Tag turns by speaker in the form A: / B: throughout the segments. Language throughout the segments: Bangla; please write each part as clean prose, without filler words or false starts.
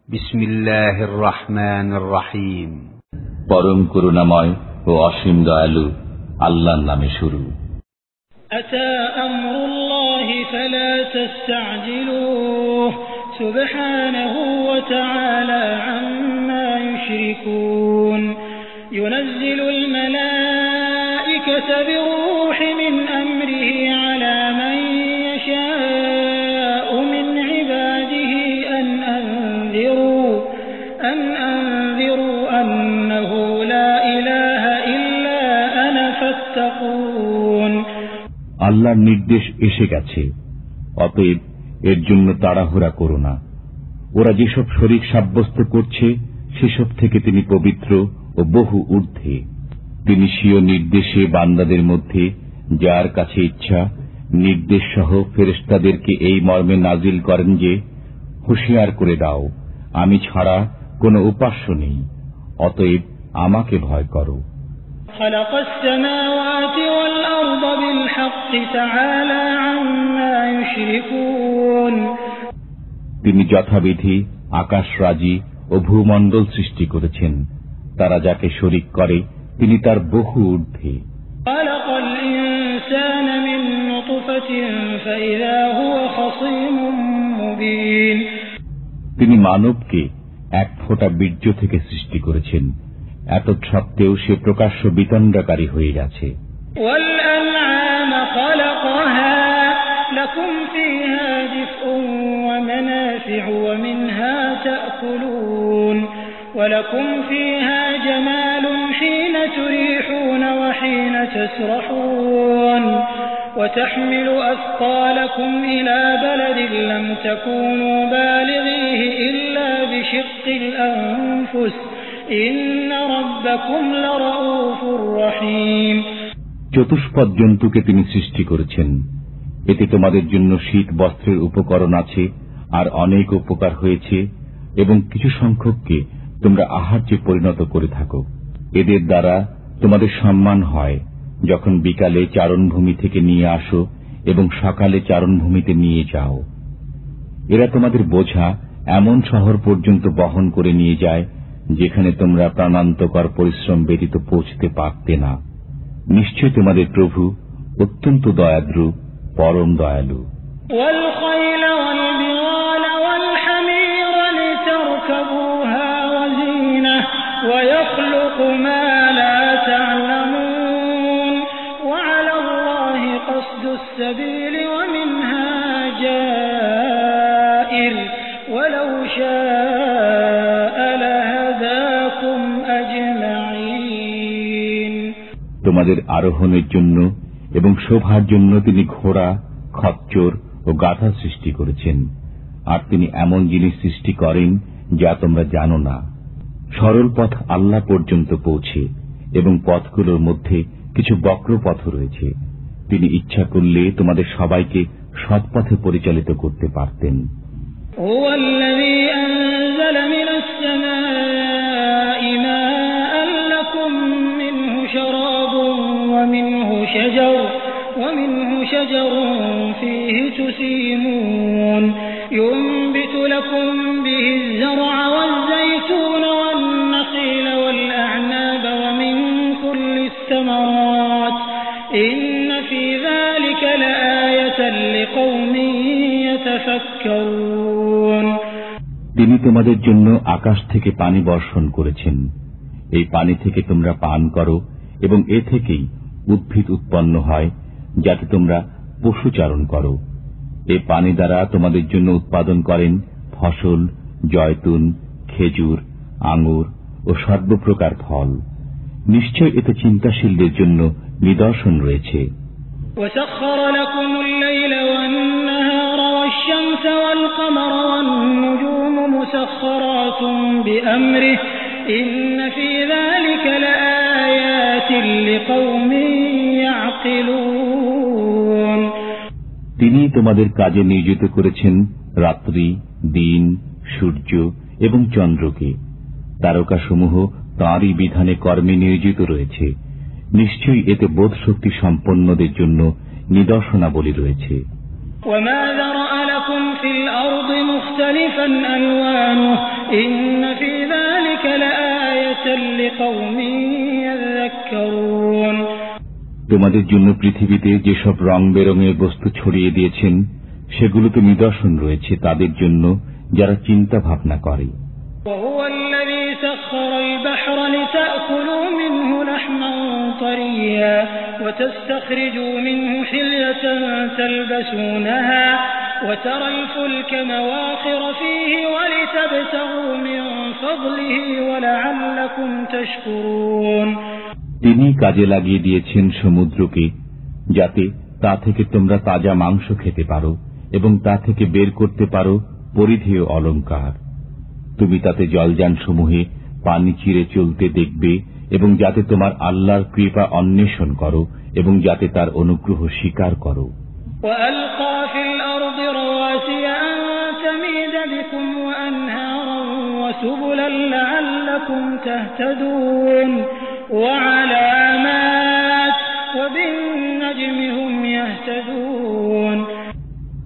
A: বিসমিল্লাহির রহমানির রহিম।
B: পরম করুণাময় ও অসীম দয়ালু আল্লাহর নামে শুরু।
C: আতা আমরুল্লাহি ফালা তাস্তাজিলুহু সুবহানাহু ওয়া তাআলা আম্মা ইউশরিকুন ইউনাজ্জিলুল মালাঈকাতা বিরূহি মিন আমরিহি আলা মান ইয়াশাউ মিন ইবাদিহি আন আনযিরু আন্নাহু লা ইলাহা ইল্লা আনা ফাত্তাকুন।
B: আল্লাহর নির্দেশ এসে গেছে, অতএব এর জন্য তাড়াহুড়া করো না। ওরা যেসব শরীক সাব্যস্ত করছে সেসব থেকে তিনি পবিত্র ও বহু ঊর্ধ্বে। তিনি স্বীয় নির্দেশে বান্দাদের মধ্যে যার কাছে ইচ্ছা নির্দেশ সহ ফেরেশতাদেরকে এই মর্মে নাজিল করেন যে, হুঁশিয়ার করে দাও, আমি ছাড়া কোনো উপাস্য নেই, অতএব আমাকে ভয় করো।
C: خلق السماوات والأرض بالحق تعالى عما يشركون।
B: তিনি যথাবিধি আকাশরাজি ও ভূমণ্ডল সৃষ্টি করেছেন, তারা যাকে শরীক করে তিনি তার বহু ঊর্ধ্বে।
C: خلق الإنسان من نطفة فإذا هو خصيم مبين।
B: তিনি মানবকে এক ফোঁটা বীর্য থেকে সৃষ্টি করেছেন, এত সত্ত্বেও সে প্রকাশ্য বিতণ্ডাকারী হয়ে গেছে।
C: وَالْأَنْعَامَ خَلَقَهَا لَكُمْ فِيهَا دِفْءٌ وَمَنَافِعُ وَمِنْهَا تَأْكُلُونَ وَلَكُمْ فِيهَا جَمَالٌ حِينَ تُرِيحُونَ وَحِينَ تَسْرَحُونَ وَتَحْمِلُ أَثْقَالَكُمْ إِلَى بَلَدٍ لَّمْ تَكُونُوا بَالِغِيهِ إِلَّا بِشِقِّ الْأَنفُسِ إِنَّ رَبَّكُمْ لَرَءُوفٌ رَحِيمٌ।
B: চতুষ্পদ জন্তুকে তিনি সৃষ্টি করেছেন, এতে তোমাদের জন্য শীত বস্ত্রের উপকরণ আছে আর অনেক উপকার হয়েছে, এবং কিছু সংখ্যককে তোমরা আহার্যে পরিণত করে থাকো। এদের দ্বারা তোমাদের সম্মান হয় যখন বিকালে চারণভূমি থেকে নিয়ে আসো এবং সকালে চারণভূমিতে নিয়ে যাও। এরা তোমাদের বোঝা এমন শহর পর্যন্ত বহন করে নিয়ে যায় যেখানে তোমরা প্রাণান্তকর পরিশ্রম ব্যতীত পৌঁছতে পারতে না। নিশ্চয় তোমাদের প্রভু অত্যন্ত দয়াদ্রু, পরম দয়ালু।
C: وَالْخَيْلَ وَالْبِغَالَ وَالْحَمِيرَ لِتَرْكَبُوهَا وَزِينَةً وَيَخْلُقُ مَا لَا تَعْلَمُونَ وَعَلَى اللَّهِ قَصْدُ السَّبِيلِ وَمِنْهَا جَائِرٌ وَلَوْ شَاءَ لَهَدَاكُمْ أَجْمَعِينَ।
B: তোমাদের আরোহণের জন্য এবং শোভার জন্য তিনি ঘোড়া, খচ্চর ও গাধা সৃষ্টি করেছেন, আর তিনি এমন জিনিস সৃষ্টি করেন যা তোমরা জানো না। সরল পথ আল্লাহ পর্যন্ত পৌঁছে এবং পথগুলোর মধ্যে কিছু বক্র পথ রয়েছে। তিনি ইচ্ছা করলে তোমাদের সবাইকে সৎ পথে পরিচালিত করতে পারতেন।
C: هو الذي أنزل من السماء ماء لكم منه شراب ومنه شجر فيه تسيمون ينبت لكم به الزرع والزيتون والنخيل والأعناب ومن كل الثمرات إن في ذلك لآية لقوم يتفكرون।
B: তিনি তোমাদের জন্য আকাশ থেকে পানি বর্ষণ করেছেন, এই পানি থেকে তোমরা পান করো এবং এ থেকেই উদ্ভিদ উৎপন্ন হয় যাতে তোমরা পশুচারণ করো। এই পানি দ্বারা তোমাদের জন্য উৎপাদন করেন ফসল, জয়তুন, খেজুর, আঙ্গুর ও সর্বপ্রকার ফল। নিশ্চয় এতে চিন্তাশীলদের জন্য নিদর্শন রয়েছে।
C: وسخر لكم الليل والنهار والشمس والقمر والنجوم مسخرات بأمره إن في ذلك لآيات لقوم يعقلون।
B: তিনি তোমাদের কাজে নিয়োজিত করেছেন রাত্রি, দিন, সূর্য এবং চন্দ্রকে। তারকাসমূহ তাঁরই বিধানে কর্মে নিয়োজিত রয়েছে। নিশ্চয়ই এতে বোধ শক্তি সম্পন্নদের জন্য নিদর্শনাবলী রয়েছে।
C: وما ذرأ لكم في الأرض مختلفا ألوانه إن في ذلك لآية لقوم يذكرون।
B: তোমাদের জন্য পৃথিবীতে যেসব রং বেরঙের বস্তু ছড়িয়ে দিয়েছেন সেগুলোতে নিদর্শন রয়েছে তাদের জন্য যারা চিন্তা ভাবনা করে।
C: وهو الذي سخر البحر لتأكلوا منه لحما طريا وتستخرجوا منه حلية تلبسونها وترى الفلك مواخر فيه ولتبتغوا من فضله ولعلكم تشكرون।
B: তিনি কাজে লাগিয়ে দিয়েছেন সমুদ্রকে যাতে তা থেকে তোমরা তাজা মাংস খেতে পারো এবং তা থেকে বের করতে পারো পরিধেয় অলংকার। তুমি তাতে জলযান সমূহে পানি চিরে চলতে দেখবে এবং যাতে তোমার আল্লাহর কৃপা অন্বেষণ করো এবং যাতে তার অনুগ্রহ স্বীকার করো।
C: وألقى في الأرض رواسي أن تميد بكم وأنهارا وسبلا لعلكم تهتدون وعلامات وبالنجم هم يهتدون।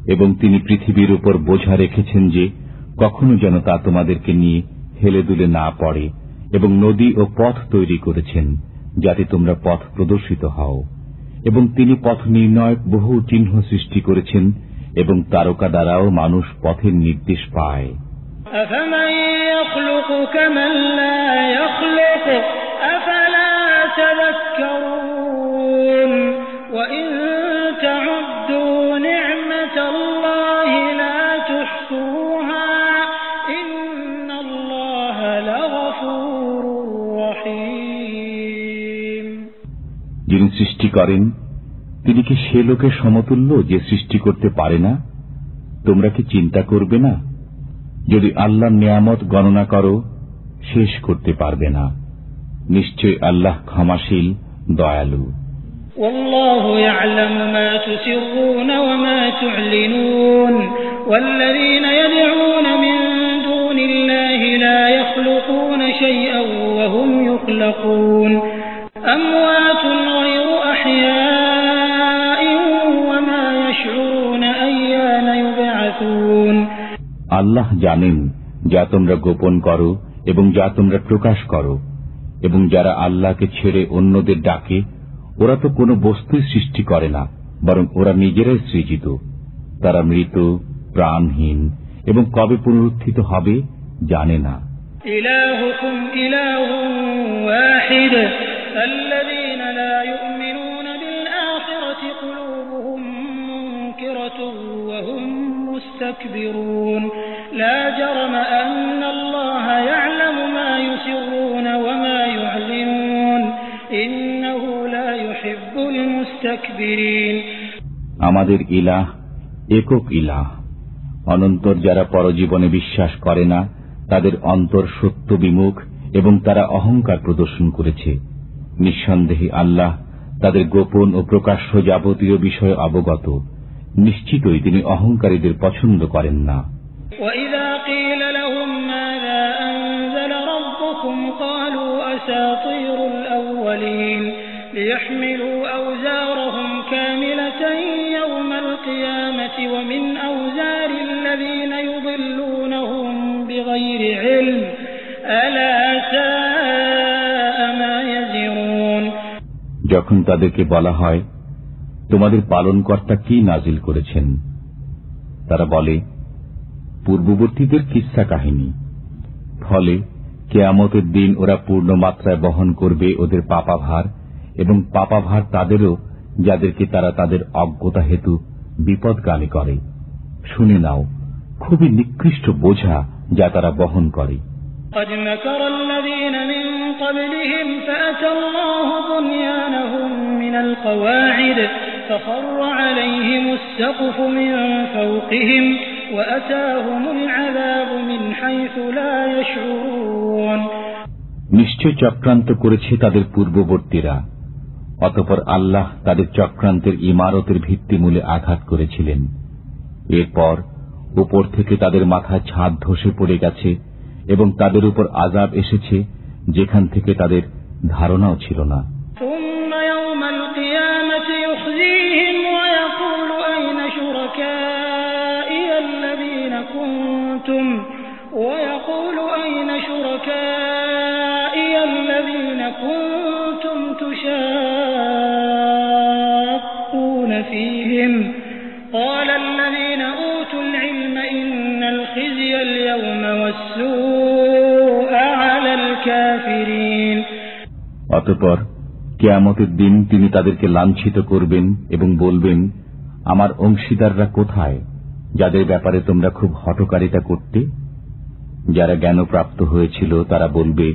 B: এবং তিনি পৃথিবীর উপর বোঝা রেখেছেন যে কখনো যেন তা তোমাদেরকে নিয়ে হেলে দুলে না পড়ে এবং নদী ও পথ তৈরি করেছেন যাতে তোমরা পথ প্রদর্শিত হও এবং তিনি পথ নির্ণয়ক বহু চিহ্ন সৃষ্টি করেছেন এবং তারকা দ্বারাও মানুষ পথের নির্দেশ পায়।
C: أفمن يخلق كمن لا يخلق أفلا تذكرون وإن تعدوا نعمة الله لا تحصوها إن الله لغفور رحيم।
B: যিনি সৃষ্টি করেন তিনি কি সে লোকের সমতুল্য যে সৃষ্টি করতে পারে না? তোমরা কি চিন্তা করবে না? যদি আল্লাহর নিয়ামত গণনা করো শেষ করতে পারবে না। নিশ্চয় আল্লাহ ক্ষমাশীল দয়ালু।
C: والله يعلم ما تسرون وما تعلنون والذين يدعون من دون الله لا يخلقون شيئا وهم يخلقون أموات غير أحياء وما يشعرون أيان يبعثون।
B: আল্লাহ জানেন যা তোমরা গোপন করো এবং যা তোমরা প্রকাশ করো, এবং যারা আল্লাহকে ছেড়ে অন্যদের ডাকে ওরা তো কোনো বস্তুই সৃষ্টি করে না, বরং ওরা নিজেরাই সৃজিত। তারা মৃত, প্রাণহীন এবং কবে পুনরুত্থিত হবে জানে না।
C: ইলাহুকুম ইলাহুন ওয়াহিদ আল্লাযীনা লা ইউমিনুনা বিল আখিরাতি কুলুবুহুম মুনকিরাতুন ওয়া হুম মুস্তাকবিরুন লা জারমা আন্নাল্লাহা ইয়ালামু মা ইউসিররুনা ওয়া মা ইউ'লিনুন ইন্নাহু লা ইউহিব্বুল মুস্তাকবিরিন।
B: আমাদের ইলাহ একক ইলাহ। অনন্তর যারা পরজীবনে বিশ্বাস করে না তাদের অন্তর সত্য বিমুখ এবং তারা অহংকার প্রদর্শন করেছে। নিঃসন্দেহে আল্লাহ তাদের গোপন ও প্রকাশ্য যাবতীয় বিষয়ে অবগত। নিশ্চিতই তিনি অহংকারীদের পছন্দ করেন না।
C: وَإِذَا قِيلَ لَهُم مَّاذَا أَنزَلَ رَبُّكُمْ قَالُوا أَسَاطِيرُ الْأَوَّلِينَ لِيَحْمِلُوا أَوْزَارَهُمْ كَامِلَةً يَوْمَ الْقِيَامَةِ وَمِنْ أَوْزَارِ الَّذِينَ يُضِلُّونَهُم بِغَيْرِ عِلْمٍ أَلَا سَاءَ مَا يَزِرُونَ।
B: যখন তাদেরকে বলা হয় তোমাদের পালনকর্তা কি নাজিল করেছেন, তারা বলে পূর্ববর্তীদের কিসসা কাহিনী। ফলে কিয়ামতের দিন ওরা পূর্ণ মাত্রায় বহন করবে ওদের পাপাভার, এবং পাপাভার তাদেরও যাদেরকে তারা তাদের অজ্ঞতা হেতু বিপদগামী করে। শুনে নাও, খুবই নিকৃষ্ট বোঝা যা তারা বহন করে।
C: قد مكر الذين من قبلهم فأتى الله بنيانهم من القواعد فخر عليهم السقف من فوقهم وأتاهم العذاب من حيث لا يشعرون।
B: নিশ্চয় চক্রান্ত করেছে তাদের পূর্ববর্তীরা, অতঃপর আল্লাহ তাদের চক্রান্তের ইমারতের ভিত্তিমূলে আঘাত করেছিলেন। এরপর উপর থেকে তাদের মাথায় ছাদ ধসে পড়ে গেছে এবং তাদের উপর আযাব এসেছে যেখান থেকে তাদের ধারণাও ছিল না।
C: ثم يوم القيامة يخزيهم ويقول أين شركائي الذين كنتم شركائي الذين كنتم تشاقون فيهم قال الذين أوتوا العلم إن الخزي اليوم والسوء على الكافرين।
B: অতঃপর কিয়ামতের দিন তিনি তাদেরকে লাঞ্ছিত করবেন এবং বলবেন, আমার অংশীদাররা কোথায়, যাদের ব্যাপারে তোমরা খুব হঠকারিতা করতে? যারা জ্ঞানপ্রাপ্ত হয়েছিল তারা বলবে,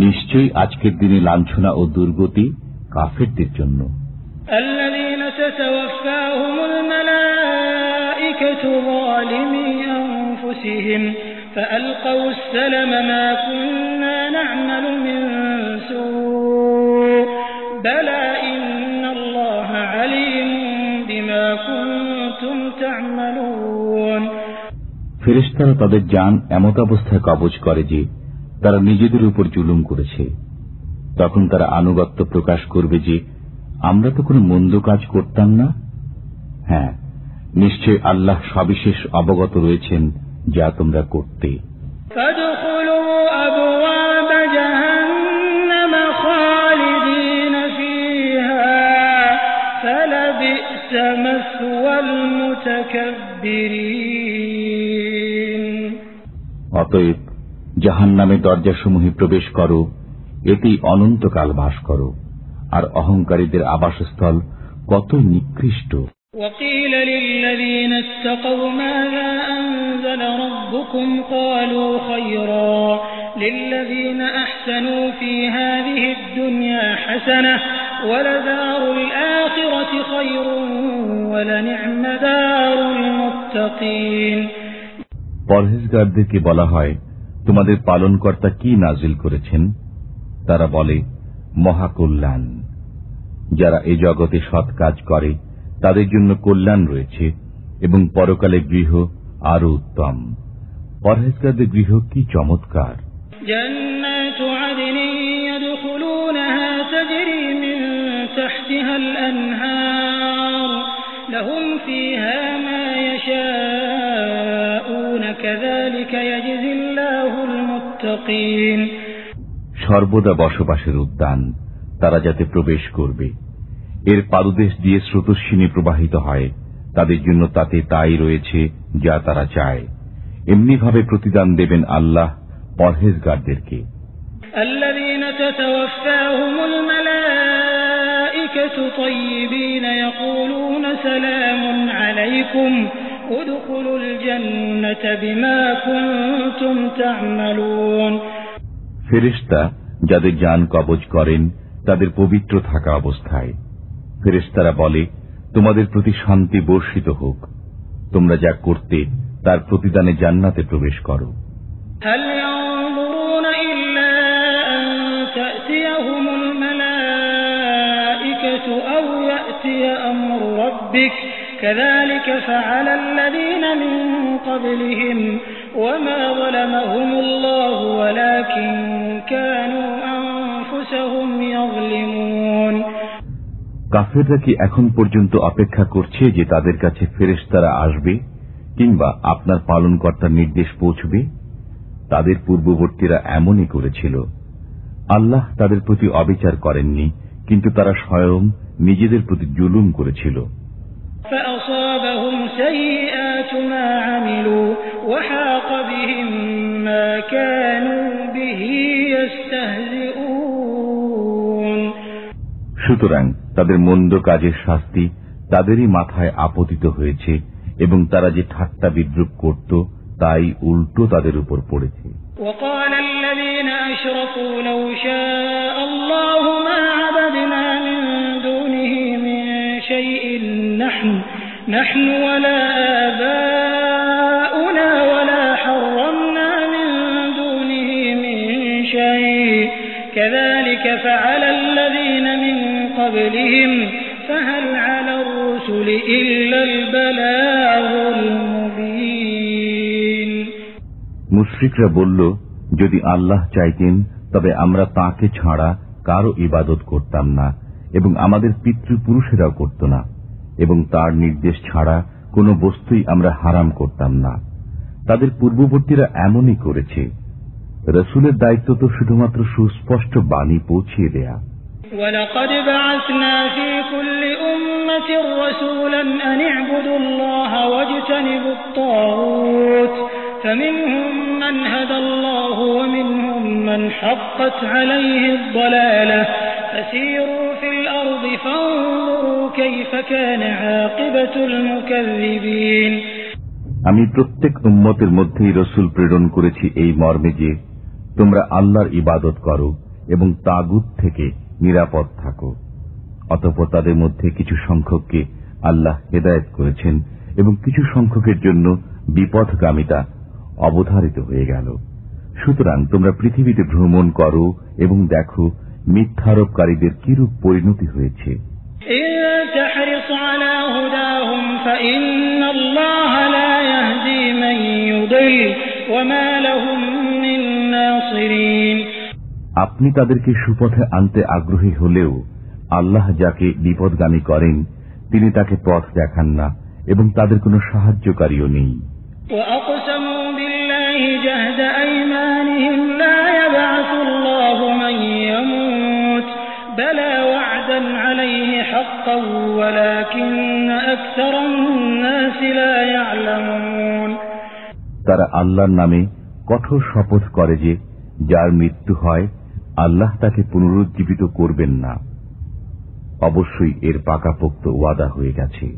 B: নিশ্চয়ই আজকের দিনে লাঞ্ছনা ও দুর্গতি কাফেরদের জন্য।
C: الذين تتوفاهم الملائكة ظالمي أنفسهم فألقوا السلم ما كنا نعمل من سوء بلى إن الله عليم بما كنتم تعملون।
B: ফেরেশতারা তাদের জান এমত অবস্থায় কবজ করে যে তারা নিজেদের উপর জুলুম করেছে। তখন তারা আনুগত্য প্রকাশ করবে যে আমরা তো কোনো মন্দ কাজ করতাম না। হ্যাঁ, নিশ্চয় আল্লাহ সবিশেষ অবগত রয়েছেন যা তোমরা করতে। অতএব জাহান্নামের দরজাসমূহে প্রবেশ করো, এতেই অনন্তকাল বাস করো, আর অহংকারীদের আবাসস্থল কত নিকৃষ্ট।
C: وقيل للذين اتقوا ماذا أنزل ربكم قالوا خيرا للذين أحسنوا في هذه الدنيا حسنة ولدار الآخرة خير ولنعم دار المتقين।
B: পরহেজগারদেরকে বলা হয়, তোমাদের পালনকর্তা কি নাজিল করেছেন? তারা বলে, মহাকল্যাণ। যারা এ জগতে সৎ কাজ করে তাদের জন্য কল্যাণ রয়েছে এবং পরকালে গৃহ আরো উত্তম। পরহেজগারদের গৃহ কি চমৎকার!
C: জান্নাতু আদনিন ইয়াদখুলুনহা তাজরি মিন তাহতিহাল আনহার লাহুম ফিহা মা ইয়াশাউন কাযালিকা ইয়াজজিল্লাহুল মুত্তাকিন।
B: সর্বদা বসবাসের উদ্যান, তারা যাতে প্রবেশ করবে, এর পাদদেশ দিয়ে স্রোতস্বিনী প্রবাহিত হয়, তাদের জন্য তাতে তাই রয়েছে যা তারা চায়। এমনি ভাবে প্রতিদান দেবেন আল্লাহ পরহেজগারদেরকে।
C: আল্লাযীনা তাতাওয়াফাহুমুল মালাঈকাতু তাইয়্যিবিনা ইয়াকুলুনা সালামুন আলাইকুম উদখুলুল জান্নাতা বিমা কুনতুম তা'মালুন।
B: ফেরেশতা যাদের জান কবজ করেন তাদের পবিত্র থাকা অবস্থায় ফেরেশতারা বলে, তোমাদের প্রতি শান্তি বর্ষিত হোক, তোমরা যা করতে তার প্রতিদানে জান্নাতে প্রবেশ করো।
C: হাল ইয়ানজুরুনা ইল্লা আন তা'তিয়াহুমুল মালাঈকাতু আও ইয়াতিয়া আমরু রাব্বিক কাযালিকা ফাআলাল্লাযীনা মিন ক্বাবলিহিম ওয়ামা যালামাহুমুল্লাহু ওয়ালাকিন কানূ আনফুসাহুম ইয়াযলিমুন।
B: কাফেররা কি এখন পর্যন্ত অপেক্ষা করছে যে তাদের কাছে ফেরেশতারা আসবে কিংবা আপনার পালনকর্তার নির্দেশ পৌঁছবে? তাদের পূর্ববর্তীরা এমনই করেছিল। আল্লাহ তাদের প্রতি অবিচার করেননি, কিন্তু তারা স্বয়ং নিজেদের প্রতি জুলুম করেছিল।
C: فأصابهم سيئات ما عملوا وحاق بهم ما كانوا به يستهزئون।
B: সুতরাং তাদের মন্দ কাজের শাস্তি তাদেরই মাথায় আপতিত হয়েছে এবং তারা যে ঠাট্টা বিদ্রুপ করত তাই উল্টো তাদের উপর পড়েছে।
C: وقال الذين أشركوا لو شاء الله ما عبدنا من دونه من شيء نحن ولا آباؤنا ولا حرمنا من دونه من شيء كذلك فعل الذين من قبلهم فهل على الرسل إلا البلاغ المبين।
B: মুশরিকরা বলল, যদি আল্লাহ চাইতেন তবে আমরা তাঁকে ছাড়া কারো ইবাদত করতাম না এবং আমাদের পিতৃপুরুষেরাও করত না, এবং তার নির্দেশ ছাড়া কোনো বস্তুই আমরা হারাম করতাম না। তাদের পূর্ববর্তীরা এমনই করেছে। রাসূলের দায়িত্ব তো শুধুমাত্র সুস্পষ্ট বাণী পৌঁছিয়ে দেয়া।
C: وَلَقَدْ بَعَثْنَا فِي كُلِّ أُمَّةٍ رَّسُولًا أَنِ اعْبُدُوا اللَّهَ وَاجْتَنِبُوا الطَّاغُوتَ فَمِنْهُم مَّنْ هَدَى اللَّهُ وَمِنْهُم مَّنْ حَقَّتْ عَلَيْهِ الضَّلَالَةُ فَسِيرُوا فِي الْأَرْضِ فَانظُرُوا كَيْفَ كَانَ عَاقِبَةُ الْمُكَذِّبِينَ।
B: আমি প্রত্যেক উম্মতের মধ্যেই রাসূল প্রেরণ করেছি এই মর্মে যে তোমরা আল্লাহর ইবাদত করো এবং তাগুত থেকে নিরাপদ থাকো। অতঃপর তাদের মধ্যে কিছু সংখ্যককে আল্লাহ হেদায়েত করেছেন এবং কিছু সংখ্যকের জন্য বিপথগামিতা অবধারিত হয়ে গেল। সুতরাং তোমরা পৃথিবীতে ভ্রমণ করো এবং দেখো মিথ্যারোপকারীদের কিরূপ পরিণতি হয়েছে। আপনি তাদেরকে সুপথে আনতে আগ্রহী হলেও আল্লাহ যাকে বিপদগামী করেন তিনি তাকে পথ দেখান না এবং তাদের কোনো সাহায্যকারীও নেই। তারা আল্লাহর নামে কঠোর শপথ করে যে যার মৃত্যু হয় আল্লাহ তাকে পুনরুজ্জীবিত করবেন না। অবশ্যই এর পাকাপোক্ত ওয়াদা হয়ে গেছে,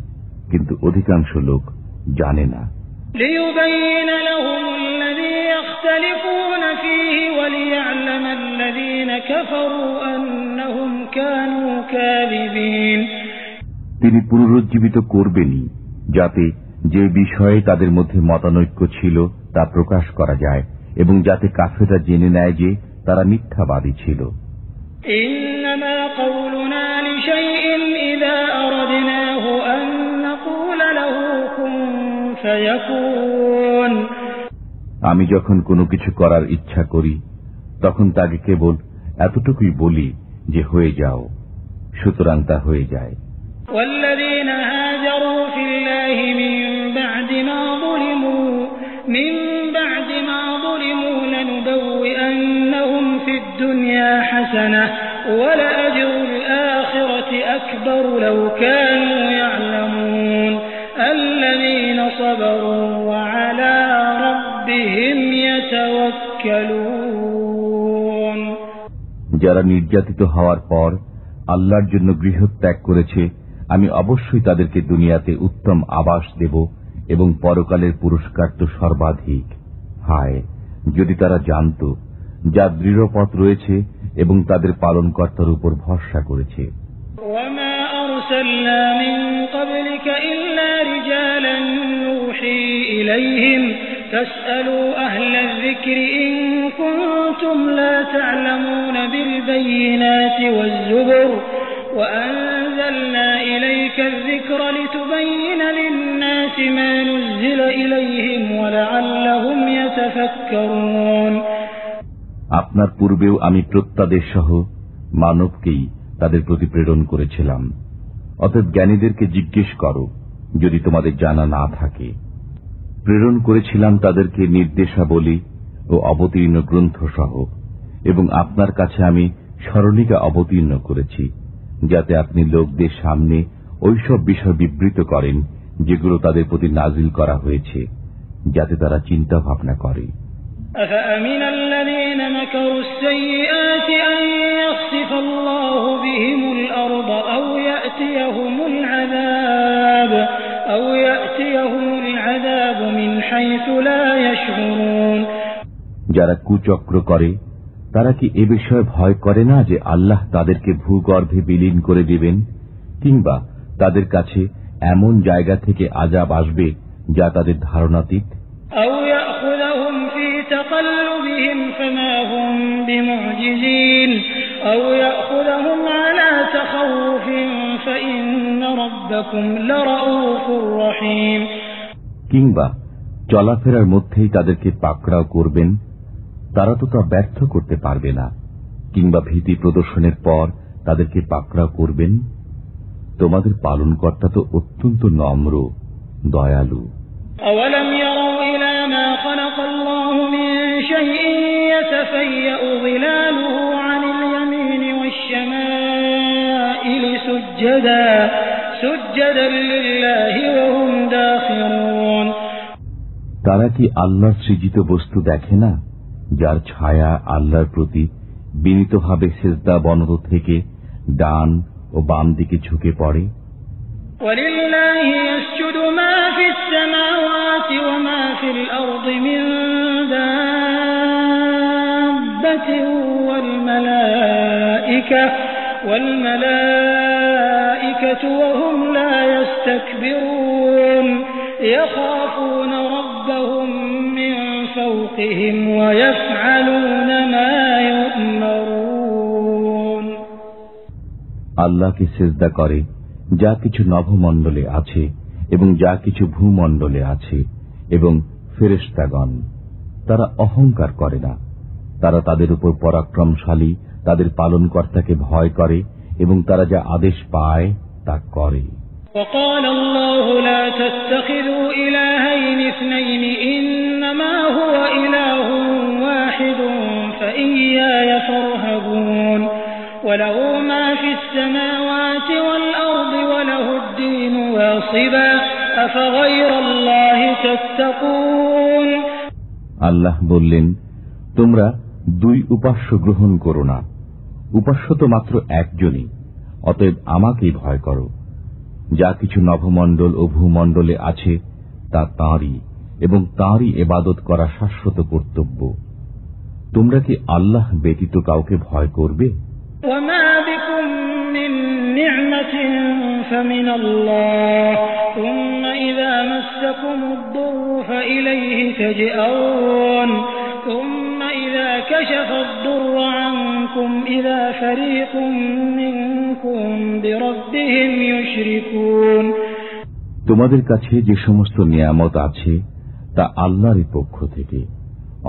B: কিন্তু অধিকাংশ লোক জানে না। তিনি পুনরুজ্জীবিত করবেনই যাতে যে বিষয়ে তাদের মধ্যে মতানৈক্য ছিল তা প্রকাশ করা যায় এবং যাতে কাফেররা জেনে নেয় যে তারা মিথ্যাবাদী ছিল। আমি যখন কোনো কিছু করার ইচ্ছা করি তখন তাকে কেবল এতটুকুই বলি যে হয়ে যাও, সুতরাং তা হয়ে যায়।
C: والذين هاجروا في الله من بعد ما ظلموا لنبوئنهم في الدنيا حسنة ولأجر الآخرة أكبر لو كانوا يعلمون الذين صبروا وعلى ربهم يتوكلون।
B: যারা নির্যাতিত হওয়ার পর আল্লাহর জন্য গৃহত্যাগ করেছে আমি অবশ্যই তাদেরকে দুনিয়াতে উত্তম আবাস দেব এবং পরকালের পুরস্কার তো সর্বাধিক। হায় যদি তারা জানত, যা দৃঢ় পথ রয়েছে এবং তাদের পালনকর্তার উপর ভরসা করেছে।
C: وأنزلنا إليك الذكر لتبين للناس ما نزل إليهم ولعلهم يتفكرون।
B: আপনার পূর্বেও আমি প্রত্যাদেশ সহ মানবকেই তাদের প্রতি প্রেরণ করেছিলাম। অতএব জ্ঞানীদেরকে জিজ্ঞেস করো যদি তোমাদের জানা না থাকে। প্রেরণ করেছিলাম তাদেরকে নির্দেশাবলী ও অবতীর্ণ গ্রন্থ সহ, এবং আপনার কাছে আমি স্মরণিকা অবতীর্ণ করেছি যাতে আপনি লোকদের সামনে ওইসব বিষয় বিবৃত করেন যেগুলো তাদের প্রতি নাজিল করা হয়েছে, যাতে তারা চিন্তা ভাবনা করে। যারা কুচক্র করে তারা কি এ বিষয়ে ভয় করে না যে আল্লাহ তাদেরকে ভূগর্ভে বিলীন করে দেবেন, কিংবা তাদের কাছে এমন জায়গা থেকে আযাব আসবে যা তাদের ধারণাতীত? কিংবা চলাফেরার মধ্যেই তাদেরকে পাকড়াও করবেন, তারা তো তা ব্যর্থ করতে পারবে না, কিংবা ভীতি প্রদর্শনের পর তাদেরকে পাকড়াও করবেন। তোমাদের পালনকর্তা তো অত্যন্ত নম্র, দয়ালু। أولم يروا إلى ما خلق الله من شيء
C: يتفيأ ظلاله عن اليمين والشمائل سجدا لله وهم داخرون
B: তারা কি আল্লাহর সৃজিত বস্তু দেখে না, যার ছায়া আল্লাহর প্রতি বিনীতভাবে সিজদা বনত থেকে ডান ও বাম দিকে ঝুঁকে পড়ে?
C: وَلِلَّهِ يَسْجُدُ مَا فِي السَّمَاوَاتِ وَمَا فِي الْأَرْضِ مِن دَابَّةٍ وَالْمَلَائِكَةُ وَهُمْ لَا يَسْتَكْبِرُونَ يَخَافُونَ رَبَّهُم مِّن فَوْقِهِمْ وَيَفْعَلُونَ مَا يُؤْمَرُونَ
B: আল্লাহকে সিজদা করে যা কিছু নভমণ্ডলে আছে এবং যা কিছু ভূমণ্ডলে আছে এবং ফেরেশতাগণ, তারা অহংকার করে না। তারা তাদের উপর পরাক্রমশালী তাদের পালনকর্তাকে ভয় করে এবং তারা যা আদেশ পায় তা করে।
C: وقال الله لا تتخذوا إلهين اثنين إنما هو إله واحد فإياي فارهبون وله ما في السماوات والأرض وله الدين واصبا أفغير الله تتقون
B: আল্লাহ বললেন, তোমরা দুই উপাস্য গ্রহণ করো না, উপাস্য তো মাত্র একজনই, অতএব আমাকেই ভয় করো। যা কিছু নভমণ্ডল ও ভূমণ্ডলে আছে তা তাঁরই এবং তাঁরই ইবাদত করা শাশ্বত কর্তব্য। তোমরা কি আল্লাহ ব্যতীত কাউকে ভয় করবে?
C: وما بكم من نعمة فمن الله ثم إذا مسكم الضر فإليه تجأرون ثم إذا كشف الضر عنكم إذا فريق منكم بربهم يشركون
B: তোমাদের কাছে যে সমস্ত নিয়ামত আছে তা আল্লাহরই পক্ষ থেকে।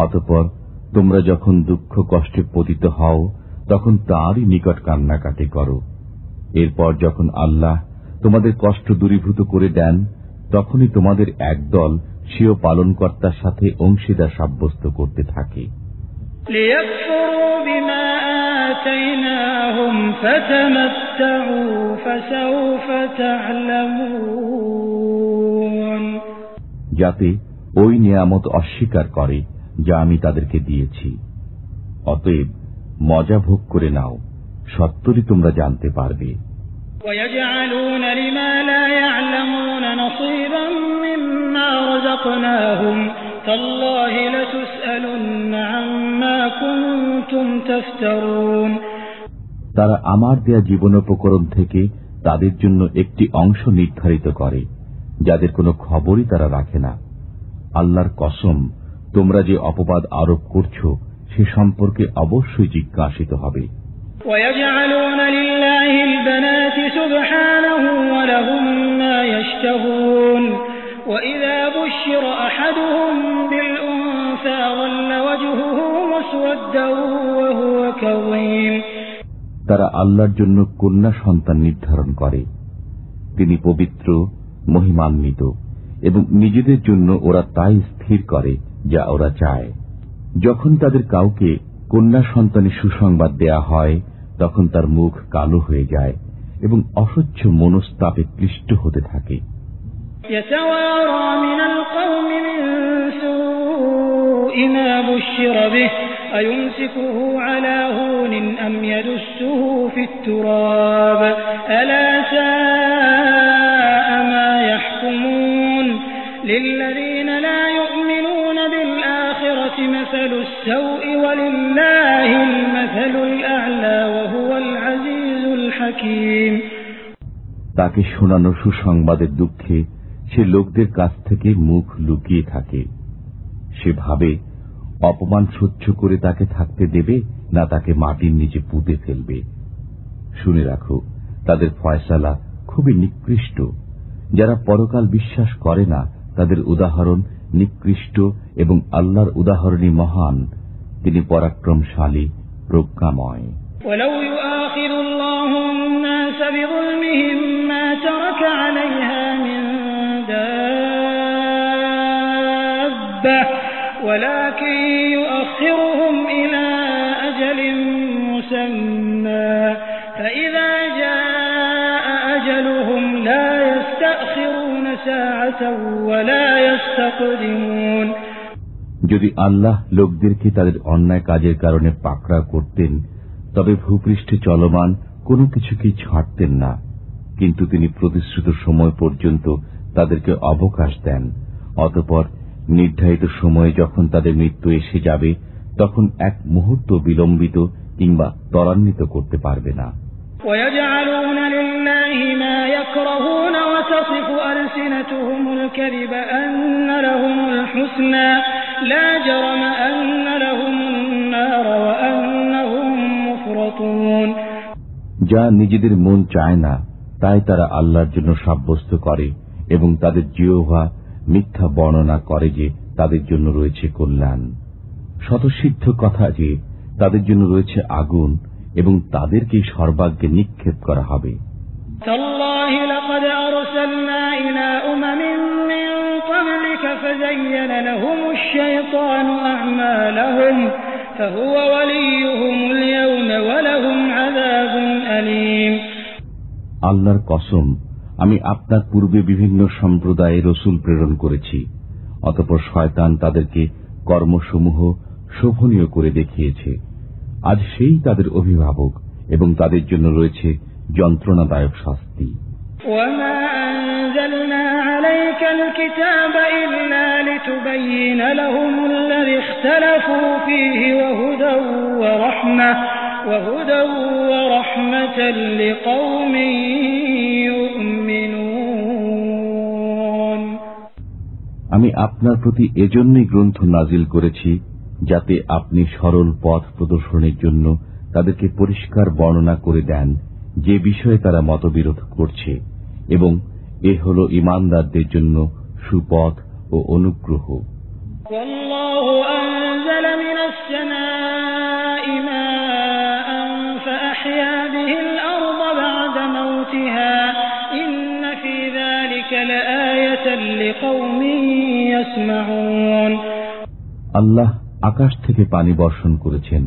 B: অতঃপর তোমরা যখন দুঃখ কষ্টে পতিত হও তখন তাঁরই নিকট কান্নাকাটি করো। এরপর যখন আল্লাহ তোমাদের কষ্ট দূরীভূত করে দেন তখনই তোমাদের একদল স্বীয় পালনকর্তার সাথে অংশীদার সাব্যস্ত করতে থাকে।
C: ليكفروا بما آتيناهم فتمتعوا فسوف تعلمون
B: যাতে ওই নিয়ামত অস্বীকার করে যা আমি তাদেরকে দিয়েছি। অতএব মজা ভোগ করে নাও, সত্তরই তোমরা জানতে পারবে।
C: ويجعلون لما لا يعلمون نصيبا مما رزقناهم تالله لتسألن عما كنتم تفترون
B: তারা আমার দেয়া জীবনোপকরণ থেকে তাদের জন্য একটি অংশ নির্ধারিত করে যাদের কোনো খবরই তারা রাখে না। আল্লাহর কসম, তোমরা যে অপবাদ আরোপ করছো সে সম্পর্কে অবশ্যই জিজ্ঞাসিত হবে।
C: ويجعلون لله البنات سبحانه ولهم ما يشتهون وإذا بشر أحدهم بالأنثى ظل وجهه مسودا وهو كظيم
B: তারা আল্লাহর জন্য কন্যা সন্তান নির্ধারণ করে। তিনি পবিত্র, মহিমান্বিত এবং নিজেদের জন্য ওরা তাই স্থির করে যা ওরা চায়। যখন তাদের কাউকে কন্যা সন্তানের সুসংবাদ দেয়া হয় তখন তার মুখ কালো হয়ে যায় এবং অসহ্য মনস্তাপে ক্লিষ্ট হতে থাকে।
C: يتوارى من القوم من سوء ما بشر به أيمسكه على هون أم يدسه في التراب ألا ساء ما يحكمون للذين لا يؤمنون بالآخرة مثل السوء ولله المثل الأعلى وهو العزيز الحكيم
B: তাকে শোনানো সুসংবাদের দুঃখে সে লোকদের কাছ থেকে মুখ লুকিয়ে থাকে। সে ভাবে অপমান সহ্য করে তাকে থাকতে দেবে না তাকে মাটির নিচে পুঁতে ফেলবে। শুনে রাখো, তাদের ফয়সালা খুবই নিকৃষ্ট। যারা পরকাল বিশ্বাস করে না তাদের উদাহরণ নিকৃষ্ট এবং আল্লাহর উদাহরণই মহান। তিনি পরাক্রমশালী, প্রজ্ঞাময়।
C: ولو يؤاخذ الله الناس بظلمهم ما ترك عليها من دابة ولكن يؤخرهم إلى مسمى فإذا جاء أجلهم لا يستأخرون ساعة ولا يستقدمون।
B: যদি আল্লাহ লোকদেরকে তাদের অন্যায় কাজের কারণে পাকড়াও করতেন তবে ভূপৃষ্ঠে চলমান কোনো কিছুকেই ছাড়তেন না, কিন্তু তিনি প্রতিশ্রুত সময় পর্যন্ত তাদেরকে অবকাশ দেন। অতঃপর নির্ধারিত সময়ে যখন তাদের মৃত্যু এসে যাবে তখন এক মুহূর্ত বিলম্বিত কিংবা ত্বরান্বিত করতে পারবে না।
C: ويجعلون لله ما يكرهون وتصف ألسنتهم الكذب أن لهم الحسنى لا جرم أن لهم النار وأنهم مفرطون।
B: যা নিজেদের মন চায় না তাই তারা আল্লাহর জন্য সাব্যস্ত করে এবং তাদের জিহ্বা মিথ্যা বর্ণনা করে যে তাদের জন্য রয়েছে কল্যাণ। স্বতঃসিদ্ধ কথা যে তাদের জন্য রয়েছে আগুন এবং তাদেরকে সর্বাগ্রে নিক্ষেপ করা হবে।
C: تالله لقد أرسلنا إلى أمم من قبلك فزين لهم الشيطان أعمالهم فهو وليهم اليوم ولهم عذاب أليم।
B: আল্লাহর কসম, আমি আপনার পূর্বে বিভিন্ন সম্প্রদায়ে রসুল প্রেরণ করেছি, অতঃপর শয়তান তাদেরকে কর্মসমূহ শোভনীয় করে দেখিয়েছে। আজ সেই তাদের অভিভাবক এবং তাদের জন্য রয়েছে যন্ত্রণাদায়ক শাস্তি।
C: وما أنزلنا عليك الكتاب إلا لتبين لهم الذي اختلفوا فيه وهدى ورحمة لقوم يؤمنون।
B: আমি আপনার প্রতি এজন্যই গ্রন্থ নাজিল করেছি যাতে আপনি সরল পথ প্রদর্শনের জন্য তাদেরকে পরিষ্কার বর্ণনা করে দেন যে বিষয়ে তারা মতবিরোধ করছে, এবং এ হল ঈমানদারদের জন্য সুপথ ও অনুগ্রহ।
C: ওয়াল্লাহু আনজালা মিনাস সামাই মাআন ফাআহইয়া বিহিল আরদা বা'দা মাউতিহা ইন্না ফী যালিকা লাআয়াতান লিকাওমিন ইয়াসমাউন।
B: আল্লাহ আকাশ থেকে পানি বর্ষণ করেছেন,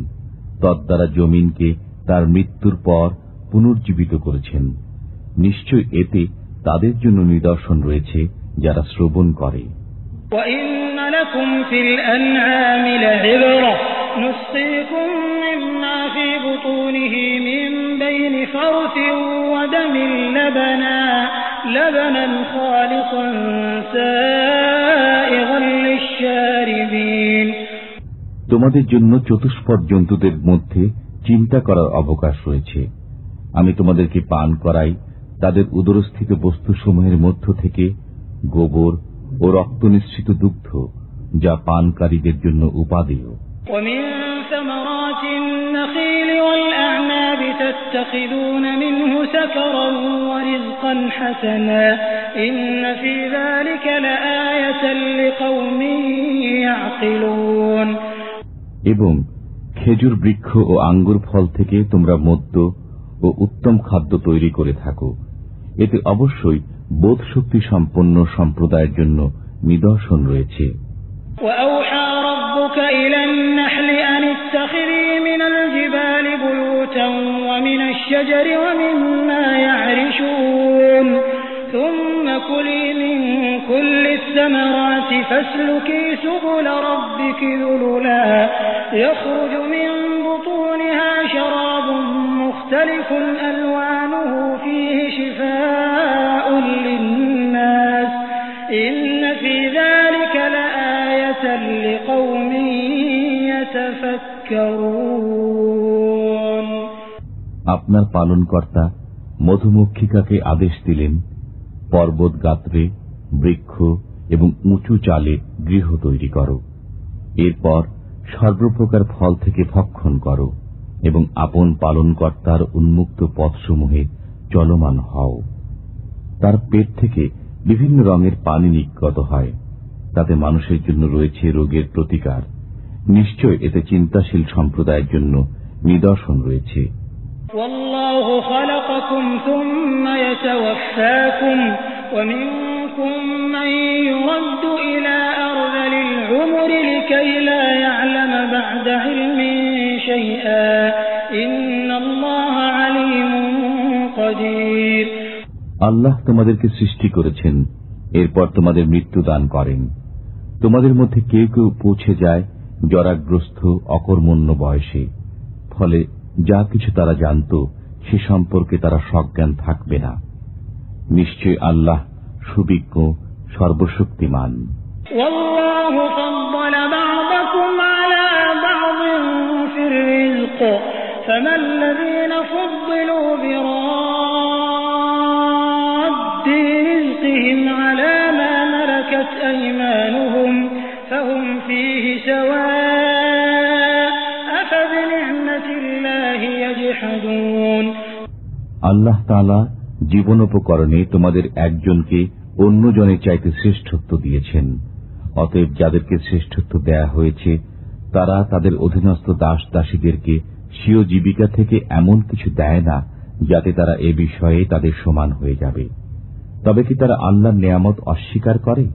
B: তদ্বারা জমিনকে তার মৃত্যুর পর পুনর্জীবিত করেছেন। নিশ্চয় এতে তাদের জন্য নিদর্শন রয়েছে যারা শ্রবণ করে।
C: وَإِنَّ لَكُمْ فِي الْأَنْعَامِ لَعِبْرَةً نُسْقِيكُم مِّمَّا فِي بُطُونِهِ مِن بَيْنِ فَرْثٍ وَدَمٍ لَبَنًا خَالِصًا سَائِغًا لِّلشَّارِبِينَ।
B: তোমাদের জন্য চতুষ্পদ জন্তুদের মধ্যে চিন্তা করার অবকাশ রয়েছে। আমি তোমাদেরকে পান করাই তাদের উদরস্থিত বস্তুসমূহের মধ্য থেকে গোবর ও রক্ত নিঃসৃত দুগ্ধ, যা পানকারীদের জন্য উপাদেয়।
C: وَمِن ثَمَرَاتِ النَّخِيلِ وَالْأَعْنَابِ تَتَّخِذُونَ مِنْهُ سَكَرًا وَرِزْقًا حَسَنًا إِنَّ فِي ذَلِكَ لَآيَةً لِقَوْمٍ يَعْقِلُونَ।
B: এবং খেজুর বৃক্ষ ও আঙ্গুর ফল থেকে তোমরা মদ্য ও উত্তম খাদ্য তৈরি করে থাকো, এতে অবশ্যই বোধ শক্তি সম্পন্ন সম্প্রদায়ের জন্য নিদর্শন রয়েছে।
C: وَأَوْحَى رَبُّكَ إِلَى النَّحْلِ أَنِ اتَّخِذِي مِنَ الْجِبَالِ بُيُوتًا وَمِنَ الشَّجَرِ وَمِمَّا يَعْرِشُونَ ثُمَّ كُلِي مِن كُلِّ الثَّمَرَاتِ فَاسْلُكِي سُبُلَ رَبِّكِ ذُلُلًا يَخْرُجُ مِن بُطُونِهَا شَرَابٌ مُخْتَلِفٌ أَلْوَانُهُ فِيهِ شِفَاءٌ لِّلنَّاسِ إِنَّ فِي ذَلِكَ لَآيَةً لِقَوْمٍ يَتَفَكَّرُونَ।
B: আপনার পালনকর্তা মধুমক্ষিকাকে আদেশ দিলেন, পর্বত গাত্রে, বৃক্ষ এবং উঁচু চালে গৃহ তৈরি করো, এরপর সর্বপ্রকার ফল থেকে ভক্ষণ করো এবং আপন পালনকর্তার উন্মুক্ত পথসমূহে চলমান হও। তার পেট থেকে বিভিন্ন রঙের পানি নির্গত হয়, তাতে মানুষের জন্য রয়েছে রোগের প্রতিকার। নিশ্চয় এতে চিন্তাশীল সম্প্রদায়ের জন্য নিদর্শন রয়েছে।
C: والله خلقكم ثم يتوفاكم ومنكم من يرد إلى أرذل العمر لكي لا يعلم بعد علم شيئا ইন্নাল্লাহা আলীমুন কাদির।
B: আল্লাহ তোমাদেরকে সৃষ্টি করেছেন, এরপর তোমাদের মৃত্যু দান করেন। তোমাদের মধ্যে কেউ কেউ পৌঁছে যায় জরাগ্রস্ত অকর্মণ্য বয়সে, ফলে যা কিছু তারা জানত সে সম্পর্কে তারা সজ্ঞান থাকবে না। নিশ্চয় আল্লাহ সুবিজ্ঞ, সর্বশক্তিমান।
C: ওয়াল্লাহু ফাদ্দালা বা'দাকুম আলা বা'দিন ফির রিজক ফামাল্লাযীনা ফুদ্দিলু বিরাদ্দি রিজকিহিম আলা মা মালাকাত আইমানুহুম ফাহুম ফীহি সাওয়া আফাবিনি'মাতিল্লাহি ইয়াজহাদুন।
B: আল্লাহ তাআলা জীবনোপকরণে তোমাদের একজনকে অন্যজনের চাইতে শ্রেষ্ঠত্ব দিয়েছেন। অতএব যাদেরকে শ্রেষ্ঠত্ব দেয়া হয়েছে তারা তাদের অধীনস্থ দাস দাসীদেরকে স্বীয় জীবিকা থেকে এমন কিছু দেয় না যাতে তারা এ বিষয়ে তাদের সমান হয়ে যাবে। তবে কি তারা আল্লাহর নেয়ামত অস্বীকার করে?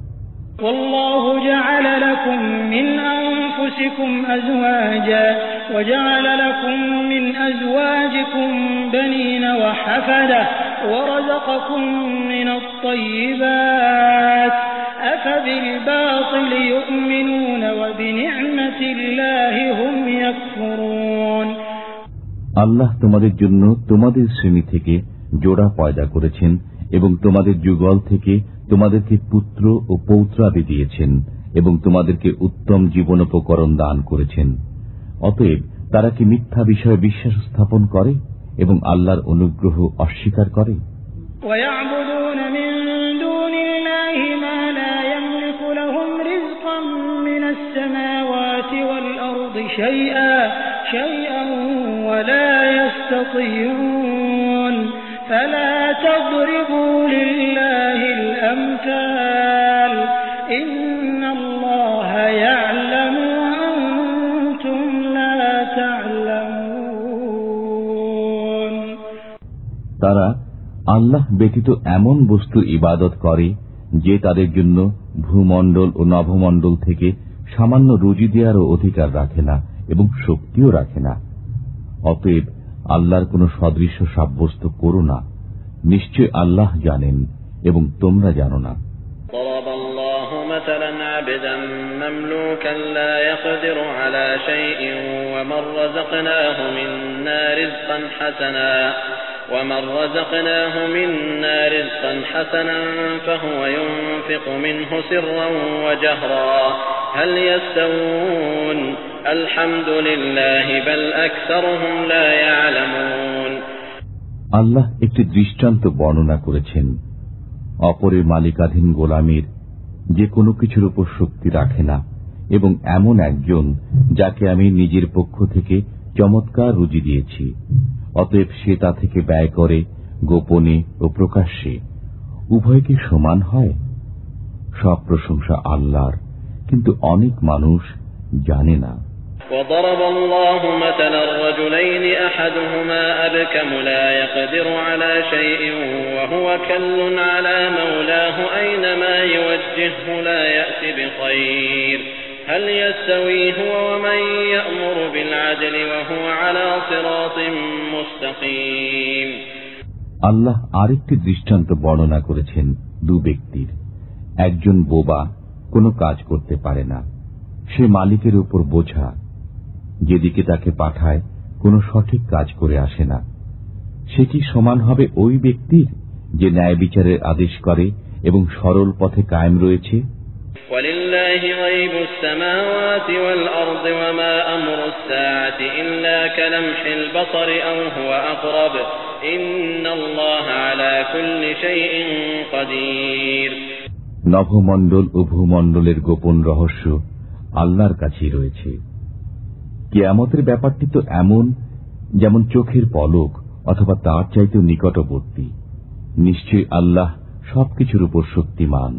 C: ওয়াল্লাহু জাআলা লাকুম মিন আনফুসিকুম আজওয়াজা ওয়া জাআলা লাকুম মিন আজওয়াজিকুম বানিনা ওয়া হাফাদা ওয়া রাযাকাকুম মিনাত তাইয়্যিবাত আফাবিল বাতিলি ইউমিনুনা ওয়া বিনি'মাতিল্লাহি হুম ইয়াকফুরুন।
B: আল্লাহ তোমাদের জন্য তোমাদের শ্রেণী থেকে জোড়া পয়দা করেছেন এবং তোমাদের যুগল থেকে তোমাদেরকে পুত্র ও পৌত্রাদি দিয়েছেন এবং তোমাদেরকে উত্তম জীবনোপকরণ দান করেছেন। অতএব তারা কি মিথ্যা বিষয়ে বিশ্বাস স্থাপন করে এবং আল্লাহর অনুগ্রহ অস্বীকার করে?
C: وَيَعْبُدُونَ مِن دُونِ اللَّهِ مَا لَا يَمْلِكُ لَهُمْ رِزْقًا مِّنَ السَّمَاوَاتِ وَالْأَرْضِ شَيْئًا وَلَا يَسْتَطِيعُونَ فَلَا تَضْرِبُوا لِلَّهِ الْأَمْثَالَ إِنَّ اللَّهَ يَعْلَمُ وَأَنتُمْ لَا تَعْلَمُونَ।
B: তারা আল্লাহ ব্যতীত এমন বস্তু ইবাদত করে যে তাদের জন্য ভূমণ্ডল ও নভমণ্ডল থেকে সামান্য রুজি দেওয়ারও অধিকার রাখে না এবং শক্তিও রাখে না। অতএব আল্লাহর কোন সদৃশ্য সাব্যস্ত করো না। নিশ্চয় আল্লাহ জানেন এবং তোমরা জানো না।
D: ضرب الله مثلا عبدا مملوكا لا يقدر على شيء ومن رزقناه منا رزقا حسنا فهو ينفق منه سرا وجهرا هل يستوون الحمد لله بل أكثرهم لا يعلمون।
B: আল্লাহ একটি দৃষ্টান্ত বর্ণনা করেছেন। অপরের মালিকাধীন গোলামীর যে কোনো কিছুর উপর শক্তি রাখে না এবং এমন একজন যাকে আমি নিজের পক্ষ থেকে চমৎকার রুজি দিয়েছি, অতএব সে তা থেকে ব্যয় করে গোপনে ও প্রকাশ্যে। উভয় কি সমান হয়? সব প্রশংসা আল্লাহর, কিন্তু অনেক মানুষ জানে না।
D: وضرب الله مثلا الرجلين أحدهما أبكم لا يقدر على شيء وهو كل على مولاه أينما يوجهه لا يأتي بخير هل يستوي هو ومن يأمر بالعدل وهو على صراط مستقيم।
B: আল্লাহ আরেকটি দৃষ্টান্ত বর্ণনা করেছেন দু ব্যক্তির। একজন বোবা, কোনো কাজ করতে পারে না, সে মালিকের উপর বোঝা, যেদিকে তাকে পাঠায় কোনো সঠিক কাজ করে আসে না। সে কি সমান হবে ওই ব্যক্তির যে ন্যায় বিচারের আদেশ করে এবং সরল পথে কায়েম রয়েছে?
D: وَلِلَّهِ غَيْبُ السَّمَاوَاتِ وَالْأَرْضِ وَمَا أَمْرُ السَّاعَةِ إِلَّا كَلَمْحِ الْبَصَرِ أَوْ هُوَ أَقْرَبُ إِنَّ اللَّهَ عَلَى كُلِّ شَيْءٍ قَدِيرٌ।
B: নভমণ্ডল ও ভূমণ্ডলের গোপন রহস্য আল্লাহর কাছেই রয়েছে। কিয়ামতের ব্যাপারটি তো এমন যেমন চোখের পলক অথবা তার চাইতেও নিকটবর্তী। নিশ্চয় আল্লাহ সবকিছুর উপর শক্তিমান।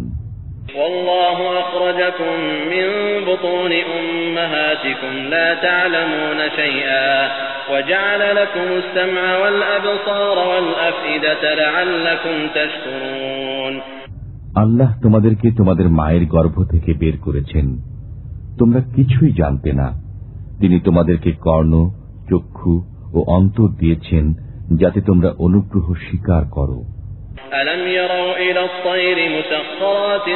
D: والله أخرجكم من بطون أمهاتكم لا تعلمون شيئا وجعل لكم السمع والأبصار والأفئدة لعلكم تشكرون।
B: আল্লাহ তোমাদেরকে তোমাদের মায়ের গর্ভ থেকে বের করেছেন, তোমরা কিছুই জানতে না। তিনি তোমাদেরকে কর্ণ, চক্ষু ও অন্তর দিয়েছেন যাতে তোমরা অনুগ্রহ স্বীকার করো।
D: ألم يروا إلى الطير مسخرات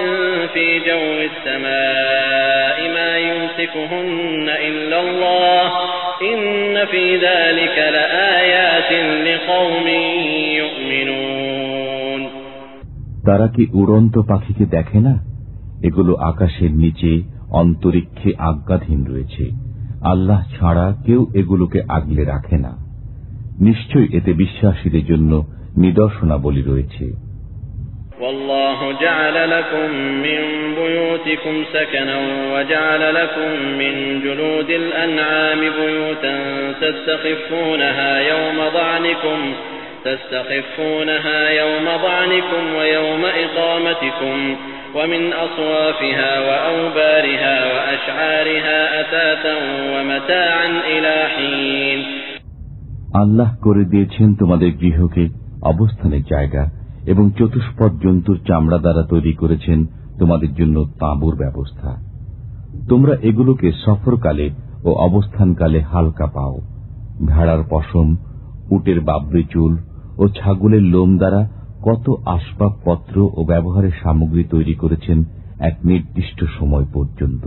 D: في جو السماء ما يمسكهن إلا الله إن في ذلك لآيات لقوم يؤمنون।
B: তারা কি উড়ন্ত পাখিকে দেখে না? এগুলো আকাশের নিচে অন্তরিক্ষে আজ্ঞাধীন রয়েছে। আল্লাহ ছাড়া কেউ এগুলোকে আগলে রাখে না। নিশ্চয়ই এতে বিশ্বাসীদের জন্য নিদর্শনাবলী রয়েছে।
D: والله جعل لكم من بيوتكم سكنا وجعل لكم من جلود الأنعام بيوتا تستخفونها يوم ضعنكم ويوم إقامتكم ومن أصوافها وأوبارها وأشعارها أثاثا ومتاعا إلى حين।
B: আল্লাহ করে দিয়েছেন তোমাদের গৃহকে অবস্থানের জায়গা এবং চতুষ্পদ জন্তুর চামড়া দ্বারা তৈরি করেছেন তোমাদের জন্য তাঁবুর ব্যবস্থা। তোমরা এগুলোকে সফরকালে ও অবস্থানকালে হালকা পাও। ভেড়ার পশম, উটের বাবরি চুল ও ছাগলের লোম দ্বারা কত আসবাবপত্র ও ব্যবহারের সামগ্রী তৈরি করেছেন এক নির্দিষ্ট সময় পর্যন্ত।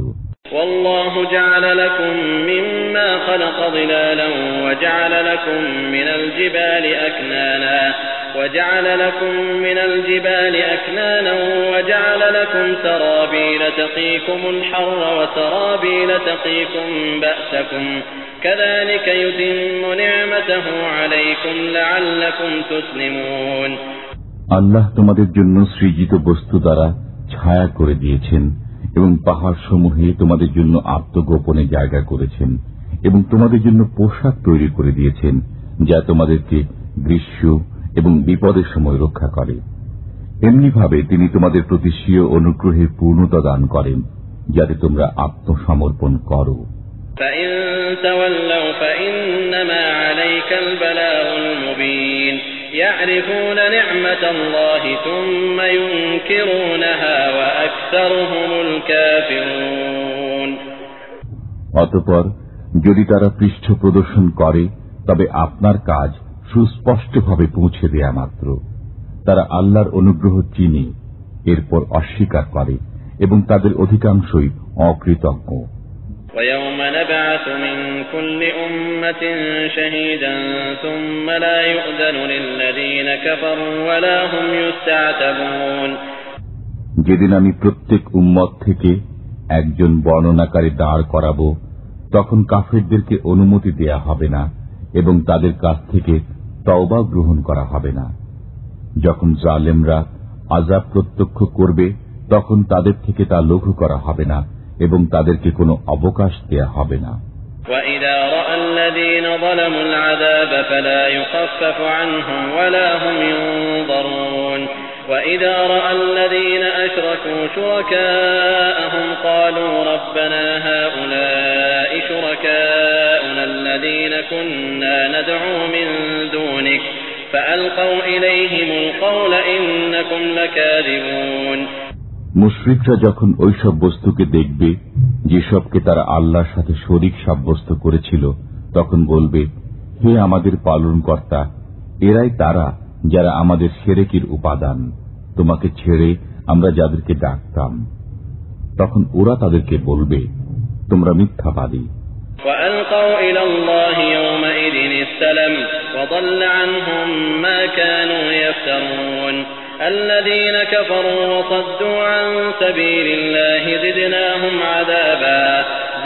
D: والله جعل لكم مما خلق ظلالا وجعل لكم من الجبال أكنانا وجعل لكم سرابيل تقيكم الحر وسرابيل تقيكم بأسكم كذلك يتم نعمته عليكم لعلكم تسلمون।
B: আল্লাহ তোমাদের জন্য সৃজিত বস্তু দ্বারা ছায়া করে দিয়েছেন এবং পাহাড় সমূহে তোমাদের জন্য আত্মগোপনে জায়গা করেছেন এবং তোমাদের জন্য পোশাক তৈরি করে দিয়েছেন যা তোমাদেরকে গ্রীষ্ম এবং বিপদের সময় রক্ষা করে। এমনিভাবে তিনি তোমাদের প্রতি স্বীয় অনুগ্রহের পূর্ণতা দান করেন যাতে তোমরা আত্মসমর্পণ করো।
D: فإن تولوا فإنما عليك البلاغ المبين يعرفون نعمة الله ثم ينكرونها وأكثرهم الكافرون।
B: অতঃপর যদি তারা পৃষ্ঠ প্রদর্শন করে তবে আপনার কাজ সুস্পষ্টভাবে পৌঁছে দেয়া মাত্র। তারা আল্লাহর অনুগ্রহ চিনে এরপর অস্বীকার করে এবং তাদের অধিকাংশই অকৃতজ্ঞ।
D: ويوم نبعث من كل أمة شهيدا ثم لا يؤذن للذين كفروا ولا هم يستعتبون।
B: যেদিন আমি প্রত্যেক উম্মত থেকে একজন বর্ণনাকারী দাঁড় করাবো তখন কাফেরদেরকে অনুমতি দেয়া হবে না এবং তাদের কাছ থেকে তওবা গ্রহণ করা হবে না। যখন জালেমরা আযাব প্রত্যক্ষ করবে তখন তাদের থেকে তা লঘু করা হবে না এবং তাদেরকে কোনো অবকাশ দেয়া হবে না।
D: وَإِذَا رَأَى الَّذِينَ ظَلَمُوا الْعَذَابَ فَلَا يُخَفَّفُ عَنْهُمْ وَلَا هُمْ يُنظَرُونَ وَإِذَا رَأَى الَّذِينَ أَشْرَكُوا شُرَكَاءَهُمْ قَالُوا رَبَّنَا هَؤُلَاءِ شُرَكَاؤُنَا الَّذِينَ كُنَّا نَدْعُو مِن دُونِكَ فَأَلْقَوْا إِلَيْهِمُ الْقَوْلَ إِنَّكُمْ لَكَاذِبُونَ।
B: মুশরিকরা যখন ওইসব বস্তুকে দেখবে যেসবকে তারা আল্লাহর সাথে শরীক সাব্যস্ত করেছিল তখন বলবে, হে আমাদের পালনকর্তা, এরাই তারা যারা আমাদের শিরকের উপাদান, তোমাকে ছেড়ে আমরা যাদেরকে ডাকতাম। তখন ওরা তাদেরকে বলবে, তোমরা মিথ্যাবাদী।
D: وَأَلْقَوْا إِلَى اللَّهِ يَوْمَئِذٍ السَّلَمَ وَضَلَّ عَنْهُمْ مَا كَانُوا يَفْتَرُونَ الذين كفروا وصدوا عن سبيل الله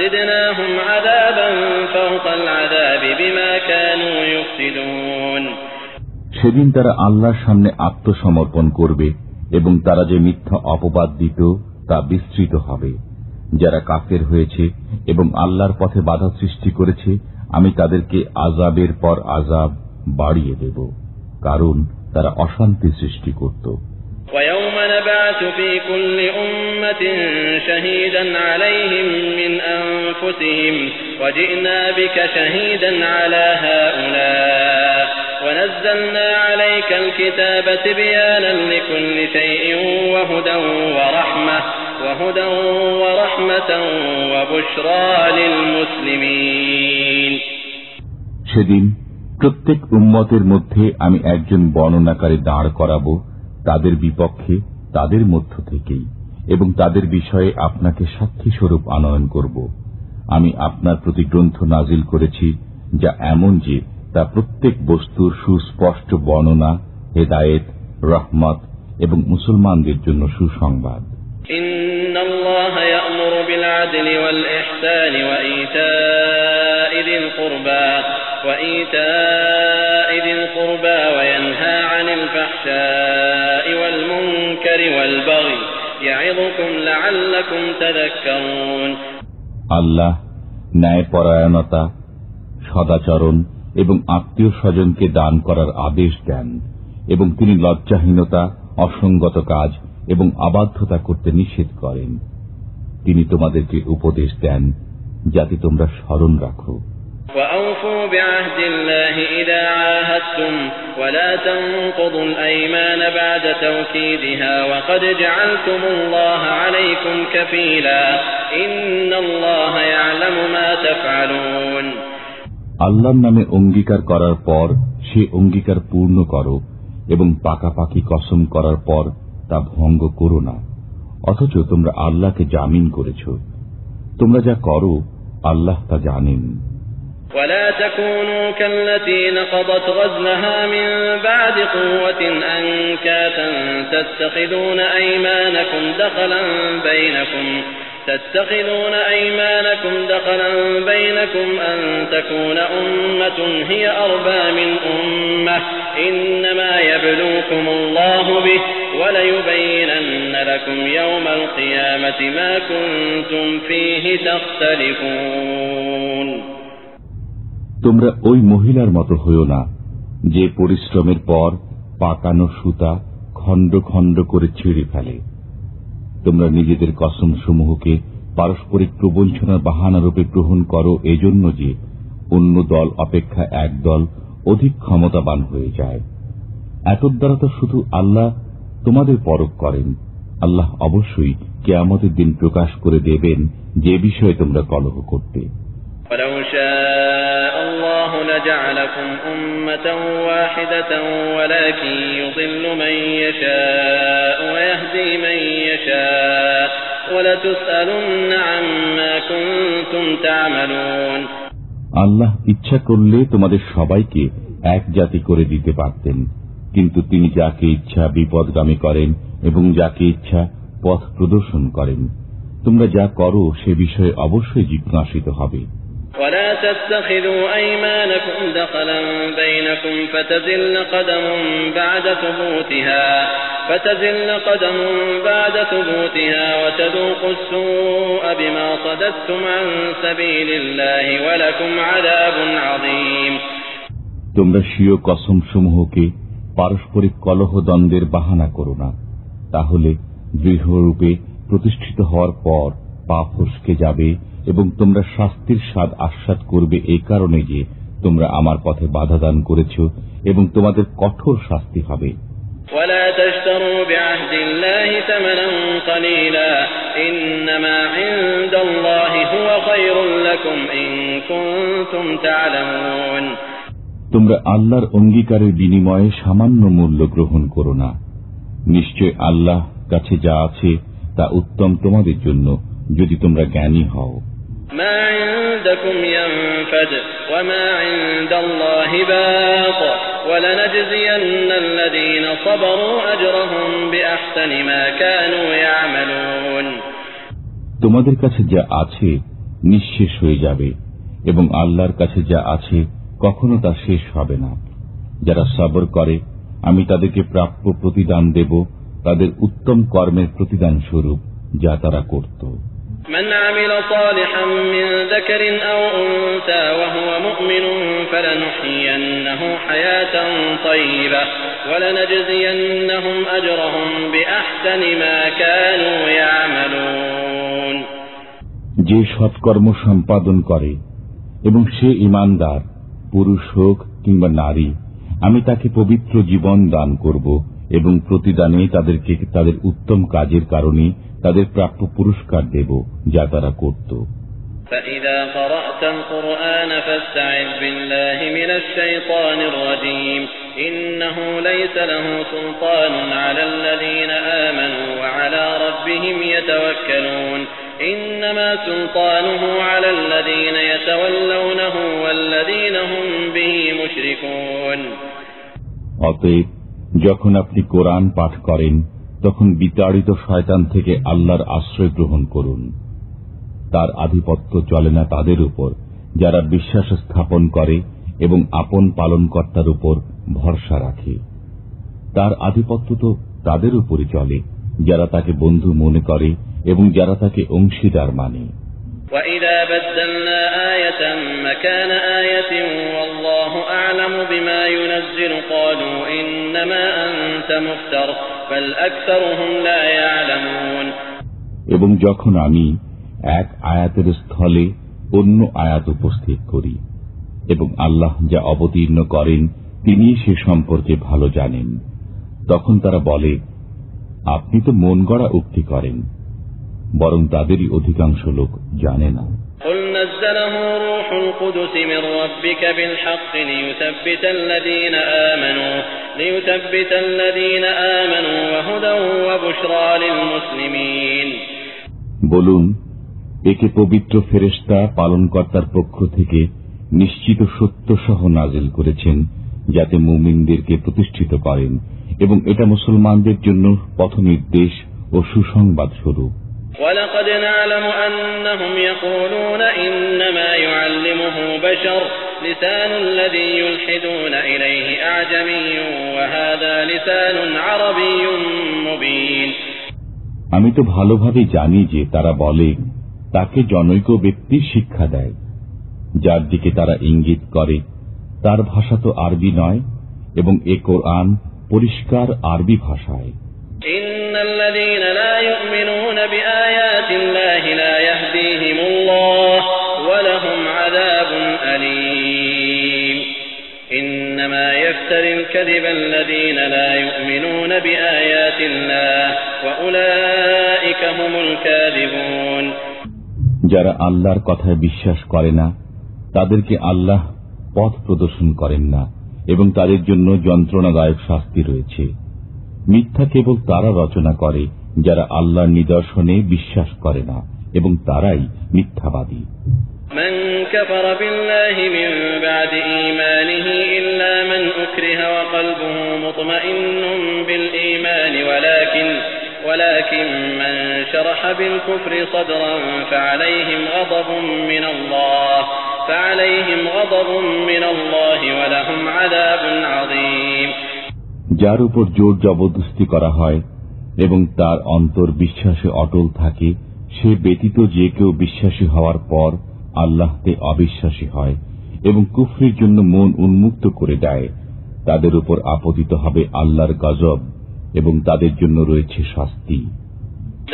D: زدناهم عذابا فوق العذاب بما كانوا يفسدون।
B: সেদিন তারা আল্লাহর সামনে আত্মসমর্পণ করবে এবং তারা যে মিথ্যা অপবাদ দিত তা বিস্তৃত হবে। যারা কাফের হয়েছে এবং আল্লাহর পথে বাধা সৃষ্টি করেছে আমি তাদেরকে আযাবের পর আযাব বাড়িয়ে দেব, কারণ তারা অশান্তি সৃষ্টি করত।
D: وَيَوْمَ نَبْعَثُ فِي كُلِّ أُمَّةٍ شَهِيدًا عَلَيْهِمْ مِنْ أَنفُسِهِمْ وَجِئْنَا بِكَ شَهِيدًا عَلَى هَؤُلَاءِ وَنَزَّلْنَا عَلَيْكَ الْكِتَابَ تِبْيَانًا لِكُلِّ شَيْءٍ وَهُدًى وَرَحْمَةً وَبُشْرَى لِلْمُسْلِمِينَ।
B: সেদিন প্রত্যেক উম্মতের মধ্যে আমি একজন বর্ণনাকারী দাঁড় করাব তাদের বিপক্ষে তাদের মধ্য থেকেই, এবং তাদের বিষয়ে আপনাকে সাক্ষী স্বরূপ আনয়ন করব। আমি আপনার প্রতি গ্রন্থ নাজিল করেছি যা এমন যে তা প্রত্যেক বস্তুর সুস্পষ্ট বর্ণনা, হেদায়েত, রহমত এবং মুসলমানদের জন্য সুসংবাদ।
D: ইন্নাল্লাহা ইয়া'মুরু বিল আদলি ওয়াল ইহসানি ওয়া ইতা'i যিল কুরবা ওয়া ইয়ানহা আনিল ফাহশা'i ওয়াল মুনকারি ওয়াল বাগই ইয়া'ইযুকুম লা'আল্লাকুম তাযাক্কারুন।
B: আল্লাহ ন্যায়পরায়ণতা, সদাচরণ এবং আত্মীয় স্বজনকে দান করার আদেশ দেন, এবং তিনি লজ্জাহীনতা, অসঙ্গত কাজ এবং অবাধ্যতা করতে নিষেধ করেন। তিনি তোমাদেরকে উপদেশ দেন যাতে তোমরা স্মরণ রাখো।
D: وَأَوْفُوا بِعَهْدِ اللَّهِ إِذَا عَاهَدتُّمْ وَلَا تَنقُضُوا الْأَيْمَانَ بَعْدَ تَوْكِيدِهَا وَقَدْ جَعَلْتُمُ اللَّهَ عَلَيْكُمْ كَفِيلًا إِنَّ اللَّهَ يَعْلَمُ مَا تَفْعَلُونَ।
B: আল্লাহর নামে অঙ্গীকার করার পর সে অঙ্গীকার পূর্ণ করো, এবং পাকাপাকি কসম করার পর তা ভঙ্গ করো না, অথচ তোমরা আল্লাহকে জামিন করেছ। তোমরা যা করো আল্লাহ তা জানেন।
D: ولا تكونوا كالتي نقضت غزلها من بعد قوة أنكاثا تتخذون أيمانكم دخلا بينكم أن تكون أمة هي أربى من أمة إنما يبلوكم الله به وليبينن لكم يوم القيامة ما كنتم فيه تختلفون।
B: তোমরা ওই মহিলার মতো হইও না যে পরিশ্রমের পর পাকানো সুতা খণ্ড খণ্ড করে ছিঁড়ে ফেলে। তোমরা নিজেদের কসম সমূহকে পারস্পরিক প্রবঞ্চনার বাহানারূপে গ্রহণ করো এজন্য যে অন্য দল অপেক্ষা এক দল অধিক ক্ষমতাবান হয়ে যায়। এতদ্বারা তো শুধু আল্লাহ তোমাদের পরখ করেন। আল্লাহ অবশ্যই কিয়ামতের দিন প্রকাশ করে দেবেন যে বিষয়ে তোমরা কলহ করতে।
D: وَلَوْ شَاءَ اللَّهُ لَجَعَلَكُمْ أُمَّةً وَاحِدَةً وَلَكِنْ يُضِلُّ مَن يَشَاءُ وَيَهْدِي مَن يَشَاءُ وَلَتُسْأَلُنَّ عَمَّا كُنتُمْ تَعْمَلُونَ।
B: আল্লাহ ইচ্ছা করলে তোমাদের সবাইকে এক জাতি করে দিতে পারতেন, কিন্তু তিনি যাকে ইচ্ছা বিপদগামী করেন এবং যাকে ইচ্ছা পথ প্রদর্শন করেন। তোমরা যা করো সে বিষয়ে অবশ্যই জিজ্ঞাসিত হবে।
D: ولا تتخذوا أيمانكم دخلا بينكم فتزل قدم بعد ثبوتها وتذوقوا السوء بما صددتم عن سبيل الله ولكم عذاب عظيم।
B: তোমরা স্বীয় কসম সমূহকে পারস্পরিক কলহ দ্বন্দ্বের বাহানা করো না, তাহলে দৃঢ়রূপে প্রতিষ্ঠিত হওয়ার পর পা ফসকে যাবে এবং তোমরা শাস্তির স্বাদ আস্বাদ করবে এই কারণে যে তোমরা আমার পথে বাধা দান করেছ, এবং তোমাদের কঠোর শাস্তি হবে।
D: ولا تشتروا بعهد الله ثمنا قليلا إنما عند الله هو خير لكم إن كنتم تعلمون।
B: তোমরা আল্লাহর অঙ্গীকারের বিনিময়ে সামান্য মূল্য গ্রহণ করো না। নিশ্চয় আল্লাহ কাছে যা আছে তা উত্তম তোমাদের জন্য যদি তোমরা জ্ঞানী হও।
D: মা ইনদাকুম ইয়ানফাদ ওয়া মা ইনদাল্লাহি বাক ওয়া লানাজজিয়ান্নাল্লাযীনা সাবারু আজরাহুম বিআহসানি মা কানু ইয়ামালুন।
B: তোমাদের কাছে যা আছে নিঃশেষ হয়ে যাবে, এবং আল্লাহর কাছে যা আছে কখনো তা শেষ হবে না। যারা সবর করে আমি তাদেরকে প্রাপ্য প্রতিদান দেব তাদের উত্তম কর্মের প্রতিদান স্বরূপ যা তারা করত।
D: من عمل صالحا من ذكر أو أنثى وهو مؤمن فلنحيينه حياة طيبة ولنجزينهم أجرهم بأحسن ما كانوا يعملون।
B: যে সৎকর্ম সম্পাদন করে এবং সে ঈমানদার, পুরুষ হোক কিংবা নারী, আমি তাকে পবিত্র জীবন দান করব এবং প্রতিদানে তাদেরকে তাদের উত্তম কাজের কারণে তাদের প্রাপ্য পুরস্কার দেব যা তারা করত।
D: فإذا قرأت قرأت القرآن فاستعذ بالله من الشيطان الرجيم إنه ليس له سلطان على الذين آمنوا وعلى ربهم يتوكلون إنما سلطانه على الذين يتولونه والذين هم به مشركون
B: অতএব যখন আপনি কোরআন পাঠ করেন তখন বিতাড়িত শয়তান থেকে আল্লাহর আশ্রয় গ্রহণ করুন। তার আধিপত্য চলে না তাদের উপর যারা বিশ্বাস স্থাপন করে এবং আপন পালনকর্তার উপর ভরসা রাখে। তার আধিপত্য তো তাদের উপরই চলে যারা তাকে বন্ধু মনে করে এবং যারা তাকে অংশীদার মানে।
D: وَإِذَا بَدَّلْنَا آيَةً مَكَانَ آيَةٍ وَاللَّهُ أَعْلَمُ بِمَا يُنَزِّلُ قَالُوا إِنَّمَا أَنْتَ مُفْتَرٍ بَلْ أَكْثَرُهُمْ لَا يَعْلَمُونَ
B: এবং যখন আমি এক আয়াতের স্থলে অন্য আয়াত উপস্থিত করি এবং আল্লাহ যা অবতীর্ণ করেন তিনি সে সম্পর্কে ভালো জানেন, তখন তারা বলে আপনি তো মন গড়া উক্তি করেন, বরং তাদেরই অধিকাংশ লোক জানে না।
D: قُلْ نَزَّلَهُ رُوحُ الْقُدُسِ مِنْ رَبِّكَ بِالْحَقِّ لِيُثَبِّتَ الَّذِينَ آمَنُوا وَهُدًى وَبُشْرَى لِلْمُسْلِمِينَ
B: বলুন, একে পবিত্র ফেরেশতা পালনকর্তার পক্ষ থেকে নিশ্চিত সত্য সহ নাজিল করেছেন যাতে মুমিনদেরকে প্রতিষ্ঠিত করেন এবং এটা মুসলমানদের জন্য পথনির্দেশ ও সুসংবাদ স্বরূপ।
D: وَلَقَدْ نَعْلَمُ أَنَّهُمْ يَقُولُونَ إِنَّمَا يُعَلِّمُهُ بَشَرٌ لِسَانُ الَّذِي يُلْحِدُونَ إِلَيْهِ أَعْجَمِيٌّ وَهَذَا لِسَانٌ عَرَبِيٌّ مُبِينٌ
B: আমি তো ভালোভাবে জানি যে তারা বলে তাকে জনৈক ব্যক্তি শিক্ষা দেয়, যার দিকে তারা ইঙ্গিত করে তার ভাষা তো আরবি নয় এবং এ কোরআন পরিষ্কার আরবি ভাষায়।
D: ইন্নাল্লাযীনা লা ইউমিনুনা বিআয়াতিল্লাহি লা ইয়াহদিহিমুল্লাহু ওয়া লাহুম আযাবুন আলীম ইন্নামা ইয়াফতারিল কাযিবাল্লাযীনা লা ইউমিনুনা বিআয়াতিল্লাহি ওয়া উলাইকা হুমুল কাযিবুন
B: যারা আল্লাহর কথায় বিশ্বাস করে না তাদেরকে আল্লাহ পথ প্রদর্শন করেন না এবং তাদের জন্য যন্ত্রণাদায়ক শাস্তি রয়েছে। মিথ্যা কেবল তারা রচনা করে যারা আল্লাহর নিদর্শনে বিশ্বাস করে না এবং তারাই মিথ্যাবাদী।
D: من كفر بالله من بعد إيمانه إلا من أكره وقلبه مطمئن بالإيمان ولكن من شرح بالكفر صدرا فعليهم غضب من الله ولهم عذاب عظيم
B: যার উপর জোর জবরদস্তি করা হয় এবং তার অন্তর বিশ্বাসে অটল থাকে, সে ব্যতীত যে কেউ বিশ্বাসী হওয়ার পর আল্লাহতে অবিশ্বাসী হয় এবং কুফরির জন্য মন উন্মুক্ত করে দেয়, তাদের উপর আপতিত হবে আল্লাহর গজব এবং তাদের জন্য রয়েছে শাস্তি।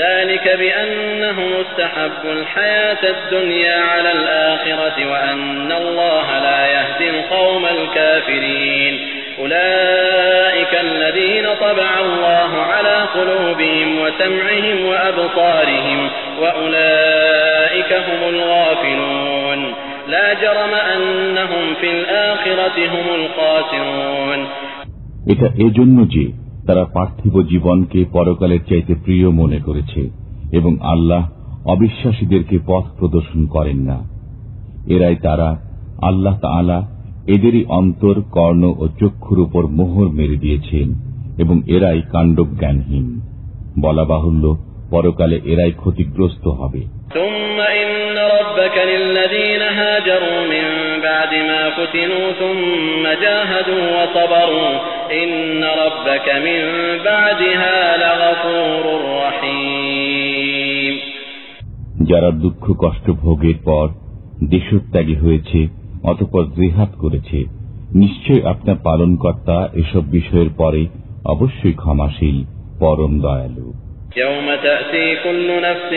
D: ذلك بأنهم استحبوا الحياة الدنيا على الآخرة وأن الله لا يهدي القوم الكافرين أولئك الذين طبع الله على قلوبهم وسمعهم وأبصارهم وأولئك هم الغافلون لا جرم أنهم في الآخرة هم الخاسرون
B: এটা এজন্য যে তারা পার্থিব জীবনকে পরকালের চাইতে প্রিয় মনে করেছে এবং আল্লাহ অবিশ্বাসীদেরকে পথ প্রদর্শন করেন না। এরাই তারা, আল্লাহ তাআলা এদেরই অন্তর, কর্ণ ও চক্ষুর উপর মোহর মেরে দিয়েছেন এবং এরাই কাণ্ডজ্ঞানহীন। বলা বাহুল্য, পরকালে এরাই ক্ষতিগ্রস্ত হবে।
D: ثم إن ربك للذين هاجروا من بعد ما فتنوا ثم جاهدوا وصبروا إن ربك من بعدها لغفور رحيم
B: যারা দুঃখ কষ্ট ভোগের পর দেশত্যাগী হয়েছে অতঃপর জিহাদ করেছে, নিশ্চয় আপনার পালনকর্তা এসব বিষয়ের পরে অবশ্যই ক্ষমাশীল, পরম দয়ালু।
D: يوم تأتي كل نفس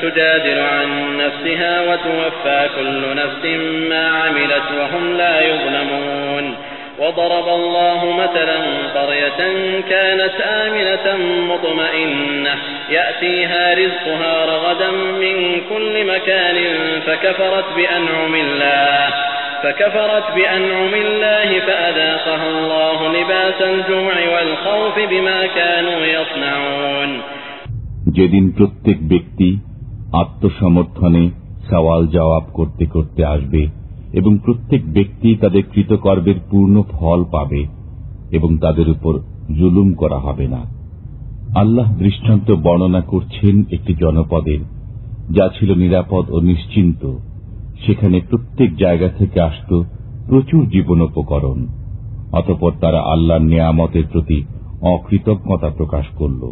D: تجادل عن نفسها وتوفى كل نفس ما عملت وهم لا يظلمون وضرب الله مثلا قرية كانت آمنة مطمئنة يأتيها رزقها رغدا من كل مكان فكفرت بأنعم الله فأذاقها الله لباس الجوع والخوف بما كانوا يصنعون
B: যেদিন প্রত্যেক ব্যক্তি আত্মসমর্থনে সওয়াল জবাব করতে করতে আসবে এবং প্রত্যেক ব্যক্তি তাদের কৃতকর্মের পূর্ণ ফল পাবে এবং তাদের উপর জুলুম করা হবে না। আল্লাহ দৃষ্টান্ত বর্ণনা করছেন একটি জনপদের, যা ছিল নিরাপদ ও নিশ্চিন্ত। সেখানে প্রত্যেক জায়গা থেকে আসত প্রচুর জীবনোপকরণ। অতঃপর তারা আল্লাহর নিয়ামতের প্রতি অকৃতজ্ঞতা প্রকাশ করল।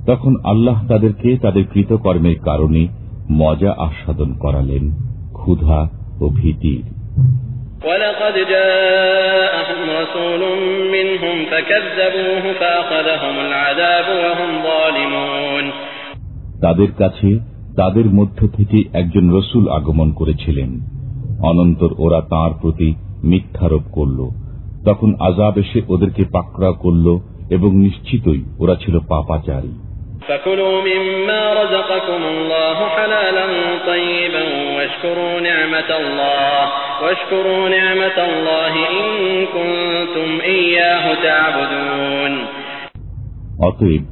B: তখন আল্লাহ তাদেরকে তাদের কৃতকর্মের কারণে মজা আস্বাদন করালেন, ক্ষুধা ও ভীতির।
D: وَلَقَدْ جَاءَهُمْ رَسُولٌ مِّنْهُمْ فَكَذَّبُوهُ فَأَخَذَهُمُ الْعَذَابُ وَهُمْ ظَالِمُونَ
B: তাদের কাছে তাদের মধ্য থেকে একজন রসুল আগমন করেছিলেন। অনন্তর ওরা তাঁর প্রতি মিথ্যারোপ করল। তখন আযাব এসে ওদেরকে পাকড়াও করল এবং নিশ্চিতই ওরা ছিল পাপাচারী।
D: فَكُلُوا مِمَّا رَزَقَكُمُ اللَّهُ حَلَالًا طَيِّبًا وَاشْكُرُوا نِعْمَةَ اللَّهِ إِن كُنتُمْ إِيَّاهُ تَعْبُدُونَ
B: অতএব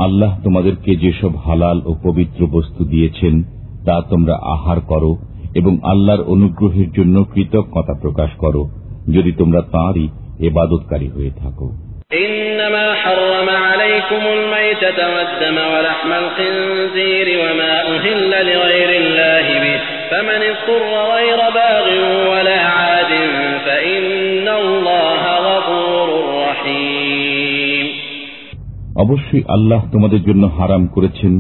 B: আল্লাহ তোমাদেরকে যেসব হালাল ও পবিত্র বস্তু দিয়েছেন তা তোমরা আহার করো এবং আল্লাহর অনুগ্রহের জন্য কৃতজ্ঞতা প্রকাশ করো, যদি তোমরা তাঁরই ইবাদতকারী হয়ে থাকো।
D: إنما حرم عليكم الميتة والدم ولحم الخنزير وما أهل لغير الله به فمن اضطر غير باغ ولا عاد فإن الله غفور رحيم
B: অবশ্যই আল্লাহ তোমাদের জন্য হারাম করেছেন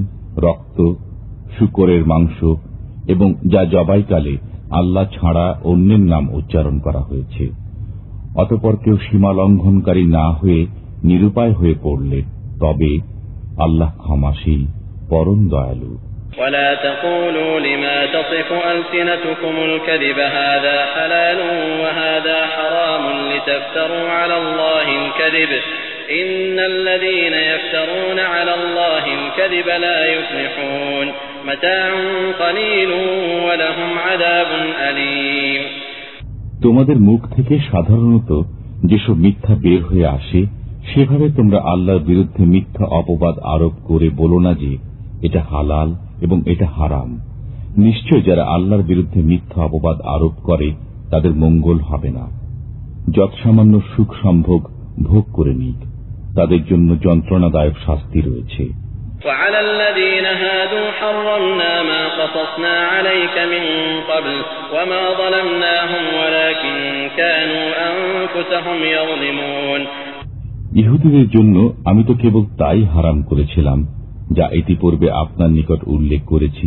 B: রক্ত, শূকরের মাংস এবং যা জবাইকালে আল্লাহ ছাড়া অন্যের নাম উচ্চারণ করা হয়েছে। অতঃপর কেউ সীমা লঙ্ঘনকারী না হয়ে নিরুপায় হয়ে পড়লে তবে আল্লাহ ক্ষমাশীল, পরম দয়ালু।
D: ولا تقولوا لما تصف ألسنتكم الكذب هذا حلال وهذا حرام لتفتروا على الله الكذب إن الذين يفترون على الله الكذب لا يفلحون متاع قليل ولهم عذاب أليم
B: তোমাদের মুখ থেকে সাধারণত যেসব মিথ্যা বের হয়ে আসে সেভাবে তোমরা আল্লাহর বিরুদ্ধে মিথ্যা অপবাদ আরোপ করে বলো না যে এটা হালাল এবং এটা হারাম। নিশ্চয় যারা আল্লাহর বিরুদ্ধে মিথ্যা অপবাদ আরোপ করে তাদের মঙ্গল হবে না। যৎসামান্য সুখ সম্ভোগ ভোগ করে নিক, তাদের জন্য যন্ত্রণাদায়ক শাস্তি রয়েছে।
D: وعلى الذين هادوا حرمنا ما قصصنا عليك من قبل وما ظلمناهم ولكن كانوا أنفسهم يظلمون
B: ইহুদীদের জন্য আমি তো কেবল তাই হারাম করেছিলাম যা ইতিপূর্বে আপনার নিকট উল্লেখ করেছি।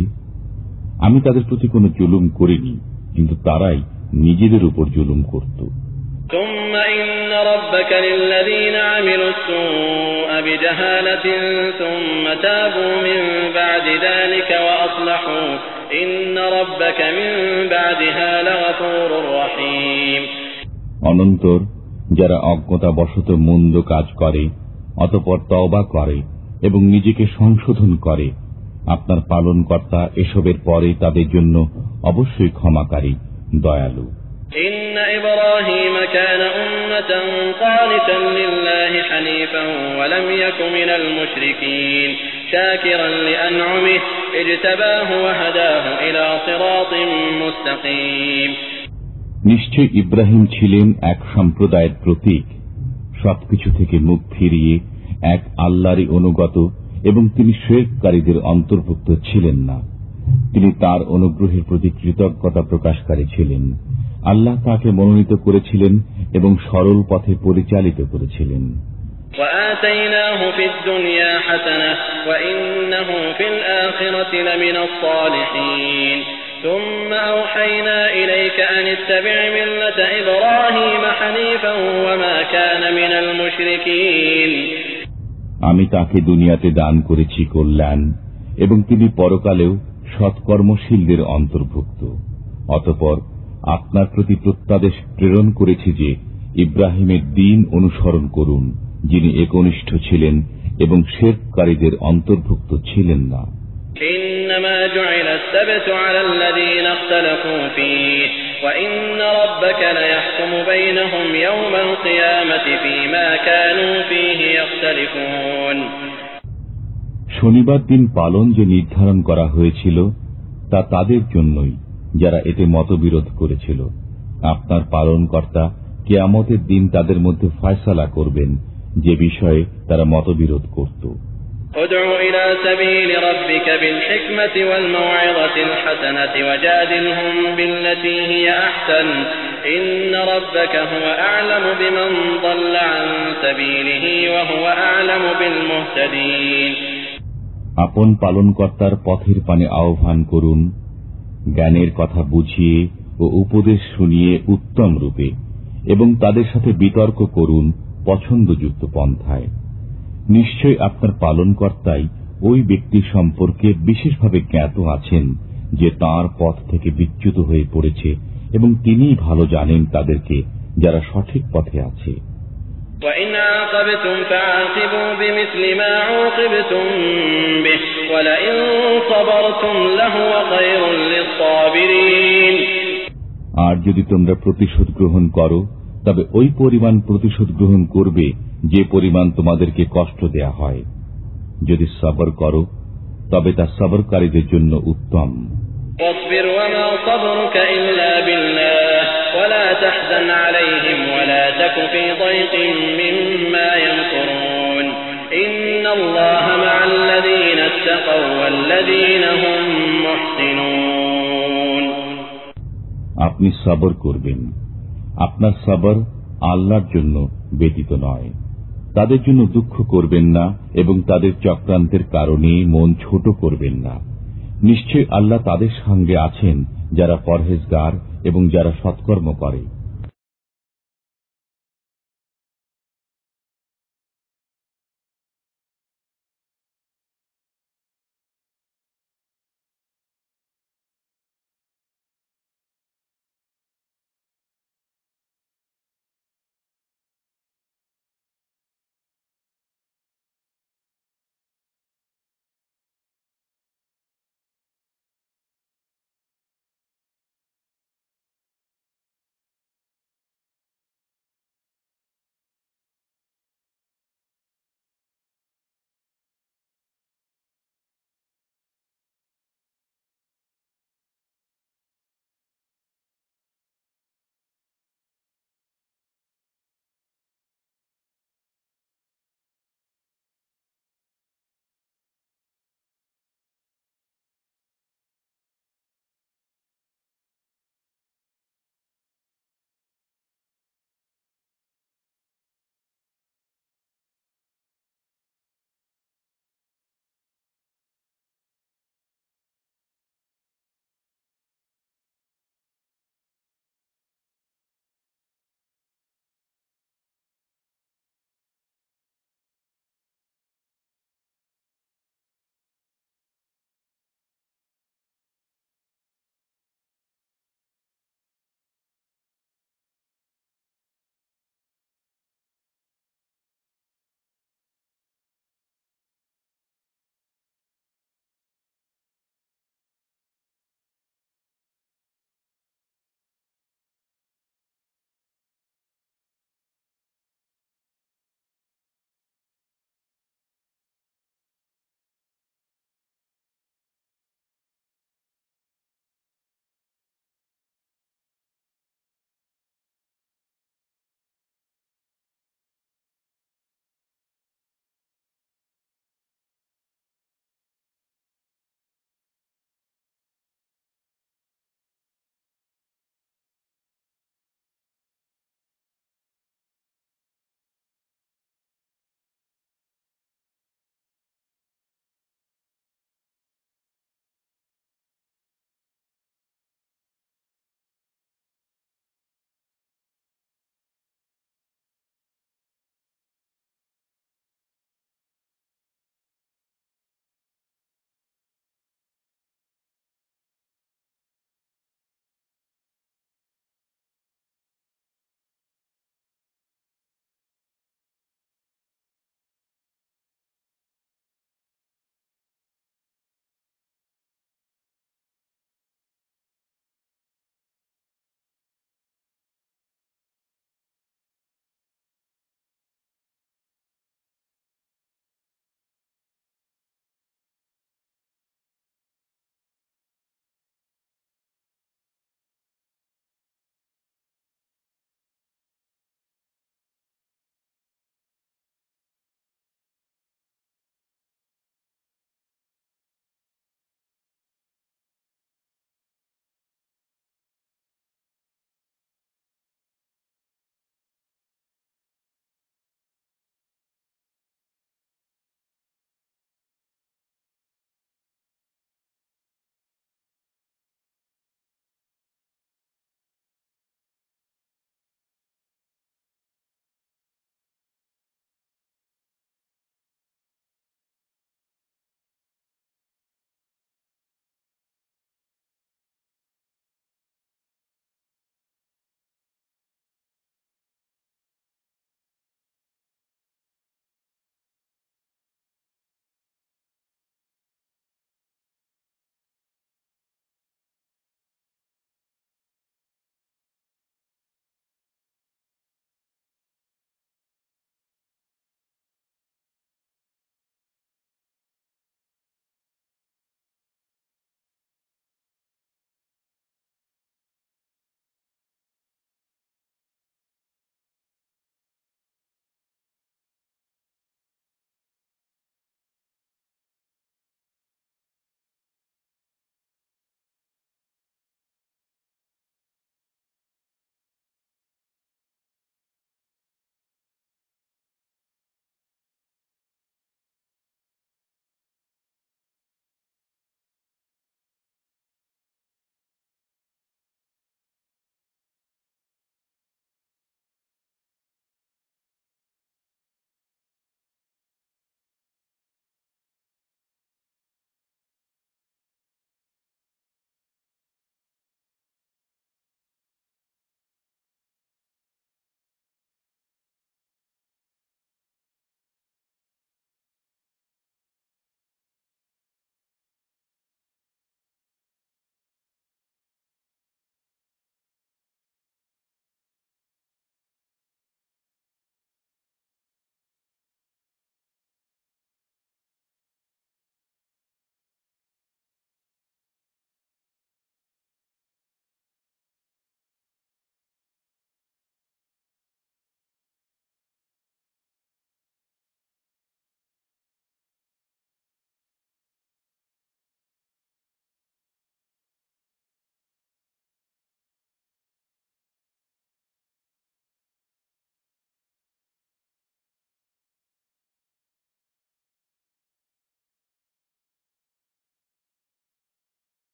B: আমি তাদের প্রতি কোনো জুলুম করিনি, কিন্তু তারাই নিজেদের উপর জুলুম করত।
D: ثم إن ربك للذين عملوا السوء بجهالة ثم تابوا من بعد ذلك وأصلحوا إن ربك من بعدها لغفور رحيم
B: অনন্তর যারা অজ্ঞতাবশত মন্দ কাজ করে অতঃপর তওবা করে এবং নিজেকে সংশোধন করে, আপনার পালনকর্তা এসবের পরে তাদের জন্য অবশ্যই ক্ষমাকারী, দয়ালু।
D: إن إبراهيم كان أمة قانتا لله حنيفا ولم يك من المشركين شاكرا لأنعمه اجتباه وهداه إلى صراط مستقيم
B: নিশ্চয় ইব্রাহিম ছিলেন এক সম্প্রদায়ের প্রতীক, সবকিছু থেকে মুখ ফিরিয়ে এক আল্লাহরই অনুগত এবং তিনি শিরককারীদের অন্তর্ভুক্ত ছিলেন না। তিনি তার অনুগ্রহের প্রতি কৃতজ্ঞতা প্রকাশকারী ছিলেন। আল্লাহ তাকে মনোনীত করেছিলেন এবং সরল পথে পরিচালিত করেছিলেন।
D: وآتيناه في الدنيا حسنة وإنه في الآخرة لمن الصالحين ثم أوحينا إليك أن اتبع ملة إبراهيم حنيفا وما كان من المشركين
B: আমি তাকে দুনিয়াতে দান করেছি কল্যাণ এবং তিনি পরকালেও সৎকর্মশীলদের অন্তর্ভুক্ত। অতঃপর আপনার প্রতি প্রত্যাদেশ প্রেরণ করেছি যে ইব্রাহিমের দ্বীন অনুসরণ করুন, যিনি একনিষ্ঠ ছিলেন এবং শিরককারীদের অন্তর্ভুক্ত ছিলেন না।
D: إنما جعل السبت على الذين اختلفوا فيه وإن ربك ليحكم بينهم يوم القيامة فيما كانوا فيه يختلفون।
B: শনিবার দিন পালন যে নির্ধারণ করা হয়েছিল তা তাদের জন্যই যারা এতে মতবিরোধ করেছিল। আপনার পালনকর্তা কিয়ামতের দিন তাদের মধ্যে ফয়সালা করবেন যে বিষয়ে তারা মতবিরোধ করত।
D: ادع إلى سبيل ربك بالحكمة والموعظة الحسنة وجادلهم بالتي هي أحسن إن ربك هو أعلم بمن ضل عن سبيله وهو أعلم بالمهتدين।
B: আপন পালনকর্তার পথের পানে আহ্বান করুন, জ্ঞানের কথা বুঝিয়ে ও উপদেশ শুনিয়ে উত্তম রূপে, এবং তাদের সাথে বিতর্ক করুন পছন্দযুক্ত পন্থায়। নিশ্চয় আপনার পালনকর্তাই ওই ব্যক্তি সম্পর্কে বিশেষভাবে জ্ঞাত আছেন যে তাঁর পথ থেকে বিচ্যুত হয়ে পড়েছে, এবং তিনিই ভালো জানেন তাদেরকে যারা সঠিক পথে আছে।
D: وَإِنْ عَاقَبْتُمْ فَعَاقِبُوا بِمِثْلِ مَا عُوقِبْتُمْ بِهِ وَلَئِنْ صَبَرْتُمْ لَهُوَ خَيْرٌ لِلصَّابِرِينَ।
B: আর যদি তোমরা প্রতিশোধ গ্রহণ করো তবে ওই পরিমাণ প্রতিশোধ গ্রহণ করবে যে পরিমাণ তোমাদেরকে কষ্ট দেয়া হয়। যদি সবর করো তবে তা সবরকারীদের জন্য উত্তম।
D: وَاصْبِرْ وَمَا صَبْرُكَ إِلَّا بِاللَّهِ وَلَا تَحْزَنْ عَلَيْهِمْ وَلَا تَكُ فِي ضَيْقٍ مِّمَّا يَمْكُرُونَ إِنَّ اللَّهَ مَعَ الَّذِينَ اتَّقَوْا وَالَّذِينَ هُمْ مُحْسِنُونَ।
B: আপনি সবর করবেন, আপনার সবর আল্লাহর জন্য ব্যতীত নয়। তাদের জন্য দুঃখ করবেন না এবং তাদের চক্রান্তের কারণে মন ছোট করবেন না। নিশ্চয় আল্লাহ তাদের সঙ্গে আছেন যারা পরহেজগার এবং যারা সৎকর্ম করে।